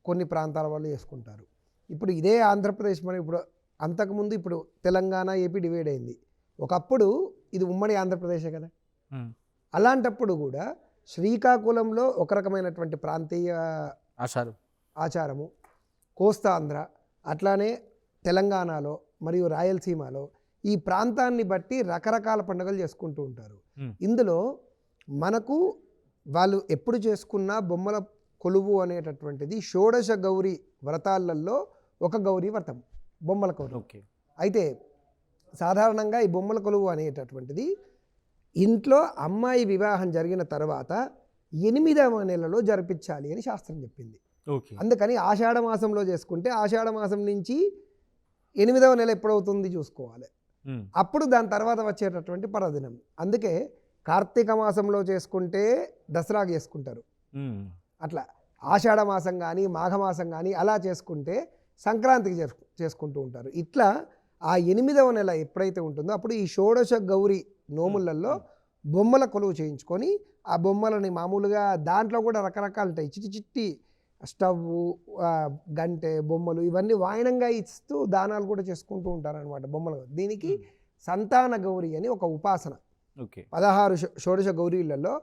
కొన్ని ప్రాంతాల వాళ్ళు చేసుకుంటారు. ఇప్పుడు ఇదే ఆంధ్రప్రదేశ్ మనం ఇప్పుడు అంతకుముందు ఇప్పుడు తెలంగాణ, ఏపీ డివైడ్ అయింది. ఒకప్పుడు ఇది ఉమ్మడి ఆంధ్రప్రదేశే కదా. అలాంటప్పుడు కూడా శ్రీకాకుళంలో ఒక రకమైనటువంటి ప్రాంతీయ ఆచారము, కోస్తాంధ్ర, అట్లానే తెలంగాణలో మరియు రాయలసీమలో ఈ ప్రాంతాన్ని బట్టి రకరకాల పండుగలు చేసుకుంటూ ఉంటారు. ఇందులో మనకు వాళ్ళు ఎప్పుడు చేసుకున్న బొమ్మల కొలువు అనేటటువంటిది షోడశ గౌరీ వ్రతాలలో ఒక గౌరీ వ్రతం బొమ్మల కొలువు. ఓకే. అయితే సాధారణంగా ఈ బొమ్మల కొలువు అనేటటువంటిది ఇంట్లో అమ్మాయి వివాహం జరిగిన తర్వాత 8వ నెలలో జరిపించాలి అని శాస్త్రం చెప్పింది. ఓకే. అందుకని ఆషాఢ మాసంలో చేసుకుంటే ఆషాఢ మాసం నుంచి 8వ నెల ఎప్పుడవుతుంది చూసుకోవాలి. అప్పుడు దాని తర్వాత వచ్చేటటువంటి పర్వదినం. అందుకే కార్తీక మాసంలో చేసుకుంటే దసరాకి చేసుకుంటారు. అట్లా ఆషాఢ మాసం కానీ మాఘమాసం కానీ అలా చేసుకుంటే సంక్రాంతికి చేసుకుంటూ ఉంటారు. ఇట్లా ఆ 8వ నెల ఎప్పుడైతే ఉంటుందో అప్పుడు ఈ షోడశ గౌరీ నోములలో బొమ్మల కొలువు చేయించుకొని ఆ బొమ్మలని మామూలుగా దాంట్లో కూడా రకరకాలు ఉంటాయి. చిట్టి చిట్టి స్టవ్, గంటె, బొమ్మలు ఇవన్నీ వాయనంగా ఇస్తూ దానాలు కూడా చేసుకుంటూ ఉంటారనమాట బొమ్మలు. దీనికి సంతాన గౌరీ అని ఒక ఉపాసన. 16 షోడశ గౌరీలలో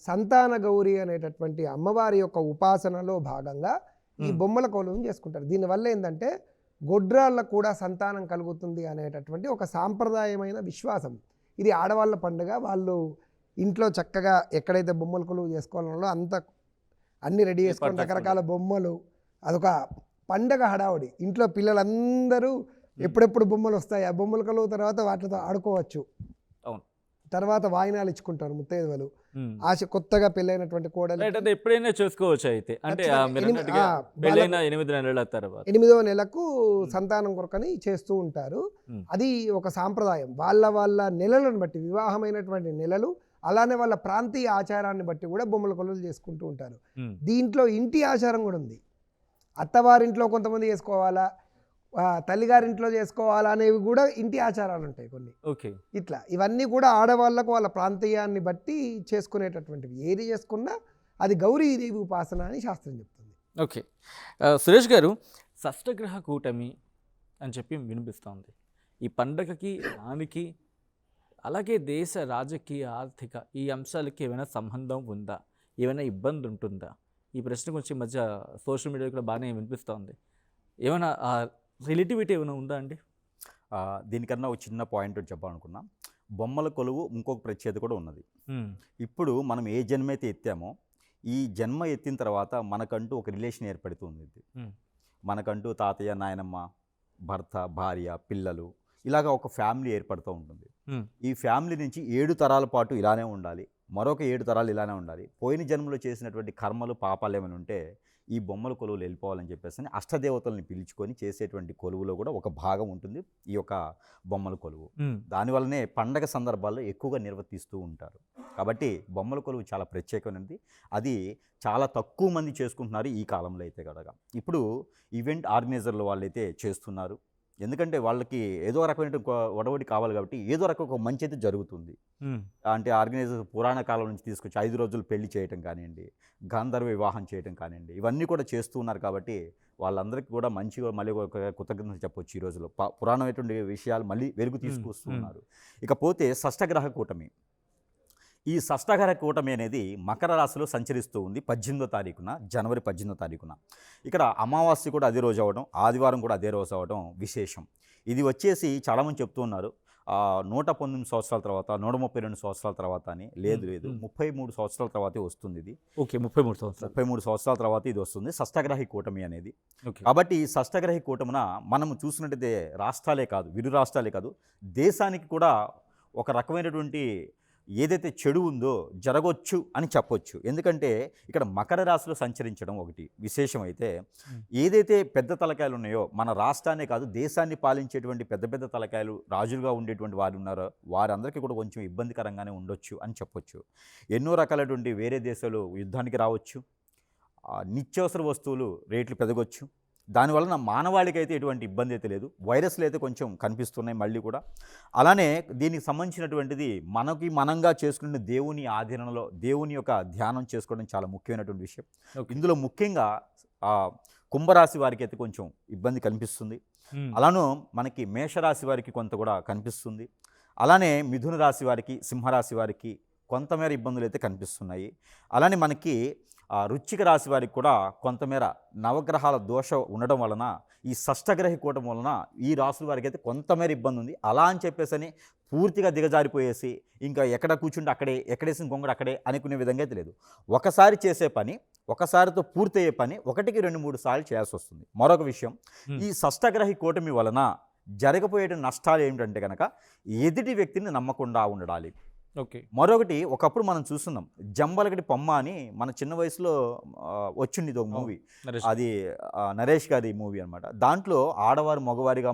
సంతాన గౌరీ అనేటటువంటి అమ్మవారి యొక్క ఉపాసనలో భాగంగా ఈ బొమ్మల కొలువుని చేసుకుంటారు. దీనివల్ల ఏంటంటే గొడ్రాళ్ళకు కూడా సంతానం కలుగుతుంది అనేటటువంటి ఒక సాంప్రదాయమైన విశ్వాసం. ఇది ఆడవాళ్ళ పండుగ. వాళ్ళు ఇంట్లో చక్కగా ఎక్కడైతే బొమ్మల కొలువు చేసుకోవాలనో అంత అన్నీ రెడీ చేసుకొని రకరకాల బొమ్మలు, అదొక పండగ హడావుడి. ఇంట్లో పిల్లలందరూ ఎప్పుడెప్పుడు బొమ్మలు వస్తాయి, ఆ బొమ్మల కొలువు తర్వాత వాటితో ఆడుకోవచ్చు. తర్వాత వాయినాలు ఇచ్చుకుంటారు ముత్తైదువలు. ఆశ కొత్తగా పెళ్ళైనటువంటి కోడలు ఎప్పుడైనా చేసుకోవచ్చు. అయితే అంటే 8 నెలల తర్వాత 8వ నెలకు సంతానం కొరకని చేస్తూ ఉంటారు. అది ఒక సాంప్రదాయం. వాళ్ళ నెలలను బట్టి, వివాహమైనటువంటి నెలలు, అలానే వాళ్ళ ప్రాంతీయ ఆచారాన్ని బట్టి కూడా బొమ్మల కొలువులు చేసుకుంటూ ఉంటారు. దీంట్లో ఇంటి ఆచారం కూడా ఉంది. అత్తవారింట్లో కొంతమంది చేసుకోవాలా, తల్లిగారింట్లో చేసుకోవాలా అనేవి కూడా ఇంటి ఆచారాలు ఉంటాయి కొన్ని. ఓకే. ఇట్లా ఇవన్నీ కూడా ఆడవాళ్ళకు వాళ్ళ ప్రాంతీయాన్ని బట్టి చేసుకునేటటువంటివి. ఏది చేసుకున్నా అది గౌరీదేవి ఉపాసన అని శాస్త్రం చెప్తుంది. ఓకే. సురేష్ గారు, షష్టగ్రహ కూటమి అని చెప్పి వినిపిస్తోంది. ఈ పండగకి దానికి అలాగే దేశ రాజకీయ ఆర్థిక ఈ అంశాలకి ఏమైనా సంబంధం ఉందా, ఏమైనా ఇబ్బంది ఉంటుందా? ఈ ప్రశ్న కొంచెం మధ్య సోషల్ మీడియా కూడా బాగానే వినిపిస్తోంది. ఏమైనా రిలేటివిటీ ఏమైనా ఉందా అండి? దీనికన్నా ఒక చిన్న పాయింట్ చెప్పాలనుకున్నా. బొమ్మల కొలువు ఇంకొక ప్రత్యేకత కూడా ఉన్నది. ఇప్పుడు మనం ఏ జన్మ అయితే ఎత్తామో ఈ జన్మ ఎత్తిన తర్వాత మనకంటూ ఒక రిలేషన్ ఏర్పడుతుంది. మనకంటూ తాతయ్య, నాయనమ్మ, భర్త, భార్య, పిల్లలు, ఇలాగా ఒక ఫ్యామిలీ ఏర్పడుతూ ఉంటుంది. ఈ ఫ్యామిలీ నుంచి 7 తరాల పాటు ఇలానే ఉండాలి, మరొక 7 తరాలు ఇలానే ఉండాలి. పోయిన జన్మలో చేసినటువంటి కర్మలు, పాపాలు ఏమైనా ఉంటే ఈ బొమ్మల కొలువులు వెళ్ళిపోవాలని చెప్పేసి అష్టదేవతల్ని పిలుచుకొని చేసేటువంటి కొలువులో కూడా ఒక భాగం ఉంటుంది ఈ యొక్క బొమ్మల కొలువు. దానివల్లనే పండగ సందర్భాల్లో ఎక్కువగా నిర్వర్తిస్తూ ఉంటారు. కాబట్టి బొమ్మల కొలువు చాలా ప్రత్యేకమైనది. అది చాలా తక్కువ మంది చేసుకుంటున్నారు ఈ కాలంలో అయితే కనుక. ఇప్పుడు ఈవెంట్ ఆర్గనైజర్లు వాళ్ళైతే చేస్తున్నారు. ఎందుకంటే వాళ్ళకి ఏదో రకమైన ఒడవడి కావాలి కాబట్టి ఏదో రకం ఒక మంచి అయితే జరుగుతుంది. అంటే ఆర్గనైజర్ పురాణ కాలం నుంచి తీసుకొచ్చి 5 రోజులు పెళ్లి చేయటం కానివ్వండి, గాంధర్వ వివాహం చేయటం కానివ్వండి, ఇవన్నీ కూడా చేస్తూ ఉన్నారు. కాబట్టి వాళ్ళందరికీ కూడా మంచిగా మళ్ళీ ఒక కృతజ్ఞత చెప్పొచ్చు. ఈ రోజుల్లో పురాణమైనటువంటి విషయాలు మళ్ళీ వెలుగు తీసుకొస్తున్నారు. ఇకపోతే షష్టగ్రహ కూటమి. ఈ షష్టగ్రహ కూటమి అనేది మకర రాశిలో సంచరిస్తూ ఉంది 18వ తారీఖున, జనవరి 18వ తారీఖున. ఇక్కడ అమావాస్య కూడా అదే రోజు అవ్వడం, ఆదివారం కూడా అదే రోజు అవ్వడం విశేషం. ఇది వచ్చేసి చాలామంది చెప్తూ ఉన్నారు, 119 సంవత్సరాల తర్వాత 132 సంవత్సరాల తర్వాత అని లేదు 33 సంవత్సరాల తర్వాతే వస్తుంది ఇది. ఓకే, 33 సంవత్సరాలు. 33 సంవత్సరాల తర్వాత ఇది వస్తుంది షష్టగ్రహి కూటమి అనేది. ఓకే. కాబట్టి ఈ షష్టగ్రహి కూటమిన మనం చూసినట్టయితే రాష్ట్రాలే కాదు, విరు రాష్ట్రాలే కాదు, దేశానికి కూడా ఒక రకమైనటువంటి ఏదైతే చెడు ఉందో జరగవచ్చు అని చెప్పొచ్చు. ఎందుకంటే ఇక్కడ మకర రాశిలో సంచరించడం ఒకటి విశేషమైతే, ఏదైతే పెద్ద తలకాయలు ఉన్నాయో మన రాష్ట్రాన్నే కాదు దేశాన్ని పాలించేటువంటి పెద్ద పెద్ద తలకాయలు రాజులుగా ఉండేటువంటి వారు ఉన్నారో వారందరికీ కూడా కొంచెం ఇబ్బందికరంగానే ఉండొచ్చు అని చెప్పొచ్చు. ఎన్నో రకాలైనటువంటి వేరే దేశాలు యుద్ధానికి రావచ్చు, నిత్యావసర వస్తువులు రేట్లు పెరగవచ్చు. దానివలన మానవాళికి అయితే ఎటువంటి ఇబ్బంది అయితే లేదు. వైరస్లు అయితే కొంచెం కనిపిస్తున్నాయి మళ్ళీ కూడా. అలానే దీనికి సంబంధించినటువంటిది మనంగా చేసుకునే దేవుని ఆధీనంలో దేవుని యొక్క ధ్యానం చేసుకోవడం చాలా ముఖ్యమైనటువంటి విషయం. ఇందులో ముఖ్యంగా కుంభరాశి వారికి అయితే కొంచెం ఇబ్బంది కనిపిస్తుంది. అలానూ మనకి మేషరాశి వారికి కొంత కూడా కనిపిస్తుంది. అలానే మిథున రాశి వారికి, సింహరాశి వారికి కొంతమేర ఇబ్బందులు అయితే కనిపిస్తున్నాయి. అలానే మనకి వృశ్చిక రాశి వారికి కూడా కొంతమేర నవగ్రహాల దోష ఉండడం వలన ఈ షష్టగ్రహి కూటం వలన ఈ రాశుల వారికి అయితే కొంతమేర ఇబ్బంది ఉంది. అలా అని చెప్పేసి పూర్తిగా దిగజారిపోయేసి ఇంకా ఎక్కడ కూర్చుంటే అక్కడే, ఎక్కడేసిన గొంగడు అక్కడే అనుకునే విధంగా అయితే లేదు. ఒకసారి చేసే పని, ఒకసారితో పూర్తయ్యే పని 1, 2, 3 సార్లు చేయాల్సి వస్తుంది. మరొక విషయం, ఈ షష్టగ్రహి కూటమి వలన జరగబోయే నష్టాలు ఏమిటంటే కనుక ఎదుటి వ్యక్తిని నమ్మకుండా ఉండాలి. ఓకే. మరొకటి, ఒకప్పుడు మనం చూస్తున్నాం జంబలగడి పొమ్మ అని మన చిన్న వయసులో వచ్చింది ఒక మూవీ, అది నరేష్ గారి మూవీ అనమాట. దాంట్లో ఆడవారు మగవారు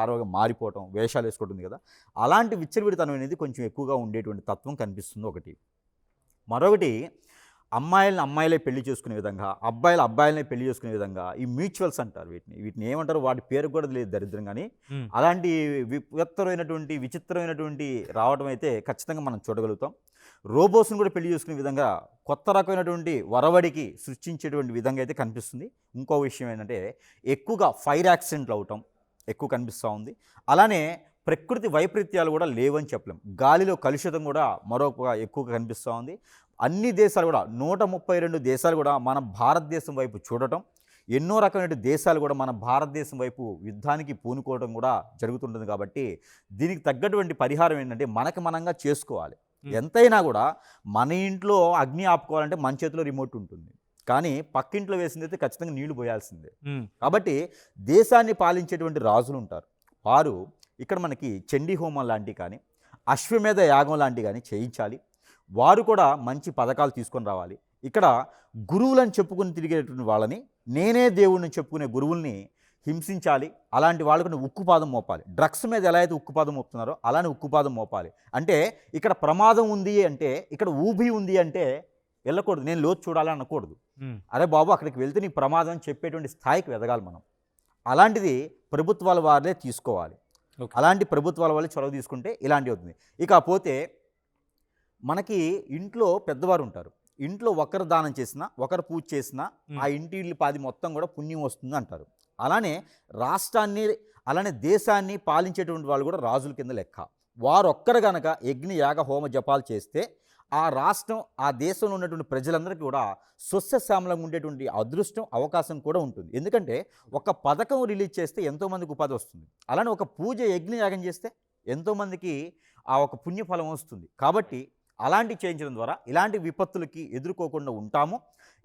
ఆడవారిగా మారిపోవటం, వేషాలు వేసుకోవడం కదా, అలాంటి విచ్చలవిడితనం అనేది కొంచెం ఎక్కువగా ఉండేటువంటి తత్వం కనిపిస్తుంది ఒకటి. మరొకటి, అమ్మాయిలే పెళ్లి చేసుకునే విధంగా, అబ్బాయిలనే పెళ్లి చేసుకునే విధంగా ఈ మ్యూచువల్స్ అంటారు వీటిని ఏమంటారు, వాటి పేరు కూడా లేదు దరిద్రం. కానీ అలాంటి విచిత్రమైనటువంటి రావడం అయితే ఖచ్చితంగా మనం చూడగలుగుతాం. రోబోస్ని కూడా పెళ్లి చేసుకునే విధంగా కొత్త రకమైనటువంటి వరవడికి సృష్టించేటువంటి విధంగా అయితే కనిపిస్తుంది. ఇంకో విషయం ఏంటంటే ఎక్కువగా ఫైర్ యాక్సిడెంట్లు అవటం ఎక్కువ కనిపిస్తూ ఉంది. అలానే ప్రకృతి వైపరీత్యాలు కూడా లేవని చెప్పలేం. గాలిలో కలుషితం కూడా మరొక ఎక్కువగా కనిపిస్తూ ఉంది. అన్ని దేశాలు కూడా 132 దేశాలు కూడా మన భారతదేశం వైపు చూడటం, ఎన్నో రకమైన దేశాలు కూడా మన భారతదేశం వైపు యుద్ధానికి పూనుకోవడం కూడా జరుగుతుంటుంది. కాబట్టి దీనికి తగ్గటువంటి పరిహారం ఏంటంటే మనంగా చేసుకోవాలి. ఎంతైనా కూడా మన ఇంట్లో అగ్ని ఆపుకోవాలంటే మన చేతిలో రిమోట్ ఉంటుంది, కానీ పక్కింట్లో వేసింది అయితే ఖచ్చితంగా నీళ్లు పోయాల్సిందే. కాబట్టి దేశాన్ని పాలించేటువంటి రాజులు ఉంటారు, వారు ఇక్కడ మనకి చండీ హోమం లాంటివి కానీ అశ్వమేధ యాగం లాంటివి కానీ చేయించాలి. వారు కూడా మంచి పథకాలు తీసుకొని రావాలి. ఇక్కడ గురువులని చెప్పుకుని తిరిగేటువంటి వాళ్ళని, నేనే దేవుడిని చెప్పుకునే గురువుల్ని హింసించాలి. అలాంటి వాళ్ళకు ఉక్కుపాదం మోపాలి. డ్రగ్స్ మీద ఎలా అయితే ఉక్కుపాదం మోపుతున్నారో అలానే ఉక్కుపాదం మోపాలి. అంటే ఇక్కడ ప్రమాదం ఉంది అంటే, ఇక్కడ ఊబి ఉంది అంటే వెళ్ళకూడదు, నేను లోతు చూడాలని అనకూడదు. అరే బాబు అక్కడికి వెళ్తే నీ ప్రమాదం అని చెప్పేటువంటి స్థాయికి ఎదగాలి మనం. అలాంటిది ప్రభుత్వాల వారే తీసుకోవాలి. అలాంటి ప్రభుత్వాల వాళ్ళే చొరవ తీసుకుంటే ఇలాంటివి అవుతుంది. ఇకపోతే మనకి ఇంట్లో పెద్దవారు ఉంటారు, ఇంట్లో ఒకరు దానం చేసినా, ఒకరు పూజ చేసినా ఆ ఇంటి పాది మొత్తం కూడా పుణ్యం వస్తుంది అంటారు. అలానే రాష్ట్రాన్ని, అలానే దేశాన్ని పాలించేటువంటి వాళ్ళు కూడా రాజుల కింద లెక్క. వారు ఒక్కరు గనక యజ్ఞ యాగ హోమ జపాలు చేస్తే ఆ రాష్ట్రం, ఆ దేశంలో ఉన్నటువంటి ప్రజలందరికీ కూడా సస్యశ్యామలంగా ఉండేటువంటి అదృష్టం, అవకాశం కూడా ఉంటుంది. ఎందుకంటే ఒక పథకం రిలీజ్ చేస్తే ఎంతోమందికి ఉపాధి వస్తుంది. అలానే ఒక పూజ యజ్ఞ యాగం చేస్తే ఎంతోమందికి ఆ ఒక పుణ్యఫలం వస్తుంది. కాబట్టి అలాంటి చేయించడం ద్వారా ఇలాంటి విపత్తులకి ఎదుర్కోకుండా ఉంటాము.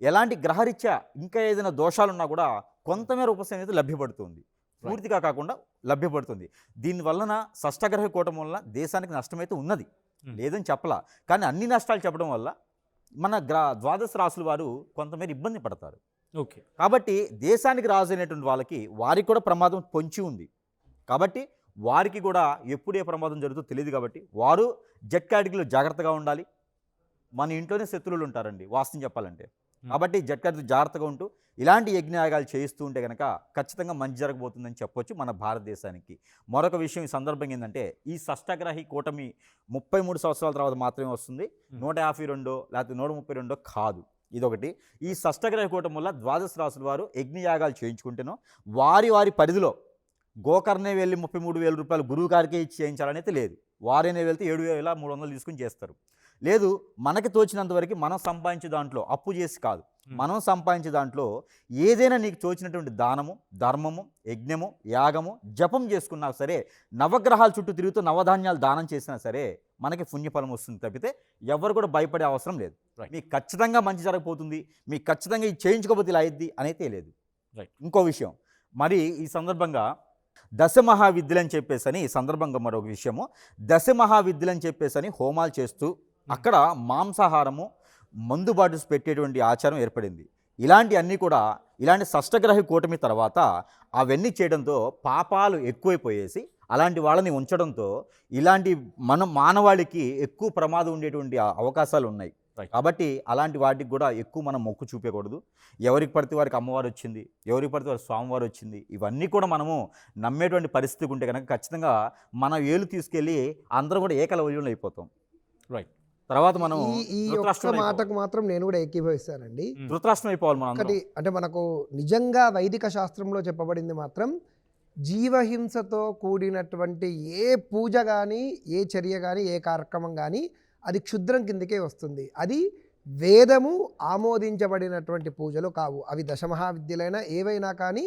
ఎలాంటి గ్రహరీత్యా ఇంకా ఏదైనా దోషాలున్నా కూడా కొంతమేర ఉపశమనం అనేది లభ్యపడుతుంది, పూర్తిగా కాకుండా లభ్యపడుతుంది. దీనివలన షష్టగ్రహ కూటమి వలన దేశానికి నష్టమైతే ఉన్నది, లేదని చెప్పలా. కానీ అన్ని నష్టాలు చెప్పడం వల్ల మన ద్వాదశ రాశుల వారు కొంతమేర ఇబ్బంది పడతారు. ఓకే. కాబట్టి దేశానికి రాజు అయినటువంటి వాళ్ళకి, వారికి కూడా ప్రమాదం పొంచి ఉంది. కాబట్టి వారికి కూడా ఎప్పుడు ఏ ప్రమాదం జరుగుతుందో తెలియదు. కాబట్టి వారు జెట్ కేటగిరీలో జాగ్రత్తగా ఉండాలి. మన ఇంట్లోనే శత్రువులు ఉంటారండి వాస్తవం చెప్పాలంటే. కాబట్టి జెట్ కేటగిరీ జాగ్రత్తగా ఉంటూ ఇలాంటి యజ్ఞయాగాలు చేయిస్తూ ఉంటే కనుక ఖచ్చితంగా మంచి జరగబోతుందని చెప్పొచ్చు మన భారతదేశానికి. మరొక విషయం ఈ సందర్భంగా ఏంటంటే, ఈ షష్టగ్రహి కూటమి 33 సంవత్సరాల తర్వాత మాత్రమే వస్తుంది, 152 లేకపోతే 132 కాదు. ఇదొకటి. ఈ షష్టగ్రహి కూటమి వల్ల ద్వాదశ రాశుల వారు యజ్ఞయాగాలు చేయించుకుంటేనో వారి పరిధిలో గోకర్ణే వెళ్ళి 33,000 రూపాయలు గురువు గారికే ఇచ్చి చేయించాలనైతే లేదు. వారైనా వెళ్తే 7,300 తీసుకుని చేస్తారు. లేదు, మనకి తోచినంత వరకు మనం సంపాదించే దాంట్లో అప్పు చేసి కాదు, మనం సంపాదించే దాంట్లో ఏదైనా నీకు తోచినటువంటి దానము, ధర్మము, యజ్ఞము, యాగము, జపం చేసుకున్నా సరే, నవగ్రహాల చుట్టూ తిరుగుతూ నవధాన్యాలు దానం చేసినా సరే మనకి పుణ్యఫలం వస్తుంది తప్పితే ఎవరు కూడా భయపడే అవసరం లేదు. మీకు ఖచ్చితంగా మంచి జరగబోతుంది, మీకు ఖచ్చితంగా ఇది చేయించుకోకపోతే ఇలా అయ్యిద్ది అనేది లేదు. ఇంకో విషయం, మరి ఈ సందర్భంగా దశ మహావిద్యలు అని చెప్పేసి ఈ సందర్భంగా మరొక విషయము, దశ మహావిద్యలు అని చెప్పేసి హోమాలు చేస్తూ అక్కడ మాంసాహారము, మందుబాటు పెట్టేటువంటి ఆచారం ఏర్పడింది. ఇలాంటి అన్నీ కూడా ఇలాంటి షష్టగ్రహ కూటమి తర్వాత అవన్నీ చేయడంతో పాపాలు ఎక్కువైపోయేసి అలాంటి వాళ్ళని ఉంచడంతో ఇలాంటి మానవాళికి ఎక్కువ ప్రమాదం ఉండేటువంటి అవకాశాలు ఉన్నాయి. కాబట్టి అలాంటి వాటికి కూడా ఎక్కువ మనం మొక్కు చూపకూడదు. ఎవరికి పడితే వారికి అమ్మవారు వచ్చింది, ఎవరికి పడితే వారికి స్వామివారు వచ్చింది, ఇవన్నీ కూడా మనము నమ్మేటువంటి పరిస్థితి ఉంటే కనుక ఖచ్చితంగా మన ఏలు తీసుకెళ్ళి అందరూ కూడా ఏకలవ్యంలో అయిపోతాం. తర్వాత మనం ఈ ఒక్క మాటకు మాత్రం నేను కూడా ఏకీభవిస్తానండి. ధృతరాష్ట్రం అయిపోవాలి మనం. ఒకటి అంటే మనకు నిజంగా వైదిక శాస్త్రంలో చెప్పబడింది మాత్రం జీవహింసతో కూడినటువంటి ఏ పూజ కానీ, ఏ చర్య కానీ, ఏ కార్యక్రమం కానీ అది క్షుద్రం కిందకే వస్తుంది. అది వేదము ఆమోదించబడినటువంటి పూజలు కావు. అవి దశమహావిద్యలైనా ఏవైనా కానీ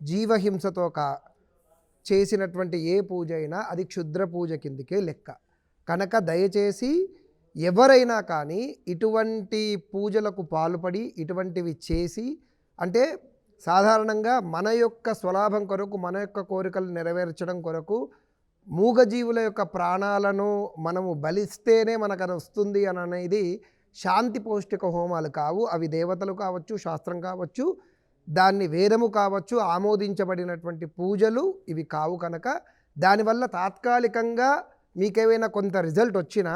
జీవహింసతో చేసినటువంటి ఏ పూజ అయినా అది క్షుద్ర పూజ కిందకే లెక్క. కనుక దయచేసి ఎవరైనా కానీ ఇటువంటి పూజలకు పాల్పడి ఇటువంటివి చేసి, అంటే సాధారణంగా మన యొక్క స్వలాభం కొరకు, మన యొక్క కోరికలు నెరవేర్చడం కొరకు మూగజీవుల యొక్క ప్రాణాలను మనము బలిస్తేనే మనకు అది వస్తుంది అని అనేది శాంతి పౌష్టిక హోమాలు కావు. అవి దేవతలు కావచ్చు, శాస్త్రం కావచ్చు, దాన్ని వేదము కావచ్చు, ఆమోదించబడినటువంటి పూజలు ఇవి కావు. కనుక దానివల్ల తాత్కాలికంగా మీకేమైనా కొంత రిజల్ట్ వచ్చినా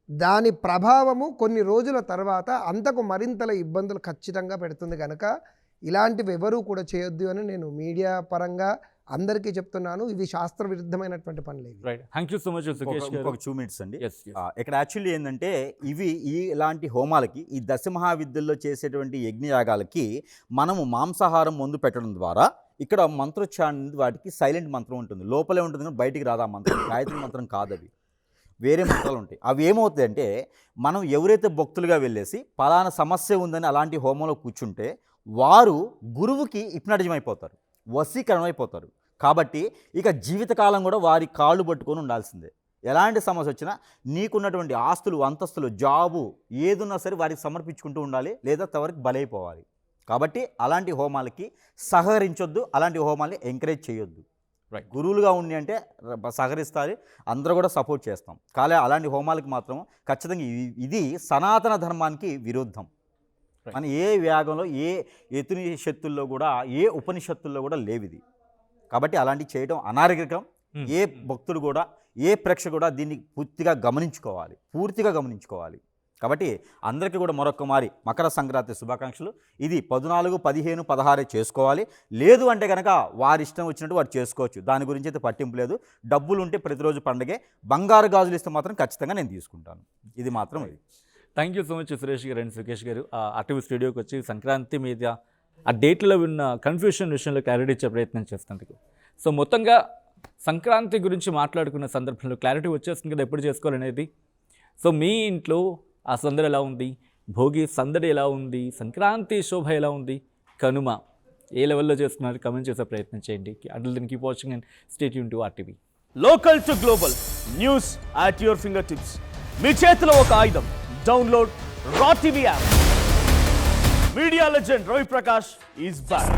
దాని ప్రభావము కొన్ని రోజుల తర్వాత అంతకు మరింతల ఇబ్బందులు ఖచ్చితంగా పెడుతుంది. కనుక ఇలాంటివి ఎవరూ కూడా చేయొద్దు అని నేను మీడియా పరంగా అందరికీ చెప్తున్నాను. ఇవి శాస్త్ర విరుద్ధమైనటువంటి పనులు. Thank you so much. ఒక 2 minutes అండి. ఇక్కడ యాక్చువల్లీ ఏంటంటే ఇలాంటి హోమాలకి, ఈ దశ మహావిద్యల్లో చేసేటువంటి యజ్ఞయాగాలకి మనము మాంసాహారం ముందు పెట్టడం ద్వారా ఇక్కడ మంత్రోచ్చారణ వాటికి సైలెంట్ మంత్రం ఉంటుంది, లోపలే ఉంటుంది కానీ బయటికి రాదా మంత్రం. గాయత్రి మంత్రం కాదు, అవి వేరే మంత్రాలు ఉంటాయి. అవి ఏమవుతాయి అంటే మనం ఎవరైతే భక్తులుగా వెళ్ళేసి పలానా సమస్య ఉందని అలాంటి హోమంలో కూర్చుంటే వారు గురువుకి హిప్నాటిజం అయిపోతారు, వశీకరణ అయిపోతారు. కాబట్టి ఇక జీవితకాలం కూడా వారి కాళ్ళు పట్టుకొని ఉండాల్సిందే. ఎలాంటి సమస్య వచ్చినా నీకున్నటువంటి ఆస్తులు, అంతస్తులు, జాబు ఏదున్నా సరే వారికి సమర్పించుకుంటూ ఉండాలి, లేదా తవరికి బలైపోవాలి. కాబట్టి అలాంటి హోమాలకి సహకరించొద్దు, అలాంటి హోమాల్ని ఎంకరేజ్ చేయొద్దు. గురువులుగా ఉండి అంటే సహకరిస్తారు, అందరూ కూడా సపోర్ట్ చేస్తాం. కానీ అలాంటి హోమాలకి మాత్రం ఖచ్చితంగా ఇది సనాతన ధర్మానికి విరుద్ధం. మన ఏ వ్యాగంలో, ఏ ఉపనిషత్తుల్లో కూడా, ఏ ఉపనిషత్తుల్లో కూడా లేవిది. కాబట్టి అలాంటివి చేయడం అనాగరికం. ఏ భక్తుడు కూడా, ఏ ప్రేక్షకుడు కూడా దీన్ని పూర్తిగా గమనించుకోవాలి. కాబట్టి అందరికీ కూడా మరొక మారి మకర సంక్రాంతి శుభాకాంక్షలు. ఇది 14, 15, 16 చేసుకోవాలి. లేదు అంటే కనుక వారి ఇష్టం వచ్చినట్టు వారు చేసుకోవచ్చు. దాని గురించి అయితే పట్టింపు లేదు. డబ్బులు ఉంటే ప్రతిరోజు పండగే. బంగారు గాజులు ఇస్తే మాత్రం ఖచ్చితంగా నేను తీసుకుంటాను. ఇది మాత్రం ఇది. Thank you so much Suresh గారు అండ్ సుకేష్ గారు. ఆర్టీవీ స్టూడియోకి వచ్చి సంక్రాంతి మీద ఆ డేట్లో ఉన్న కన్ఫ్యూషన్ విషయంలో క్లారిటీ ఇచ్చే ప్రయత్నం చేస్తున్నందుకు. సో మొత్తంగా సంక్రాంతి గురించి మాట్లాడుకున్న సందర్భంలో క్లారిటీ వచ్చేస్తుంది కదా ఎప్పుడు చేసుకోవాలనేది. సో మీ ఇంట్లో ఆ సందడి ఎలా ఉంది, భోగి సందడి ఎలా ఉంది, సంక్రాంతి శోభ ఎలా ఉంది, కనుమ ఏ లెవెల్లో చేస్తున్నారు కమెంట్ చేసే ప్రయత్నం చేయండి. Until then keep watching and stay tuned to RTV. Local to global news at your fingertips. మీ చేతిలో ఒక ఆయుధం. Download raw TV app. Media legend Ravi Prakash is back.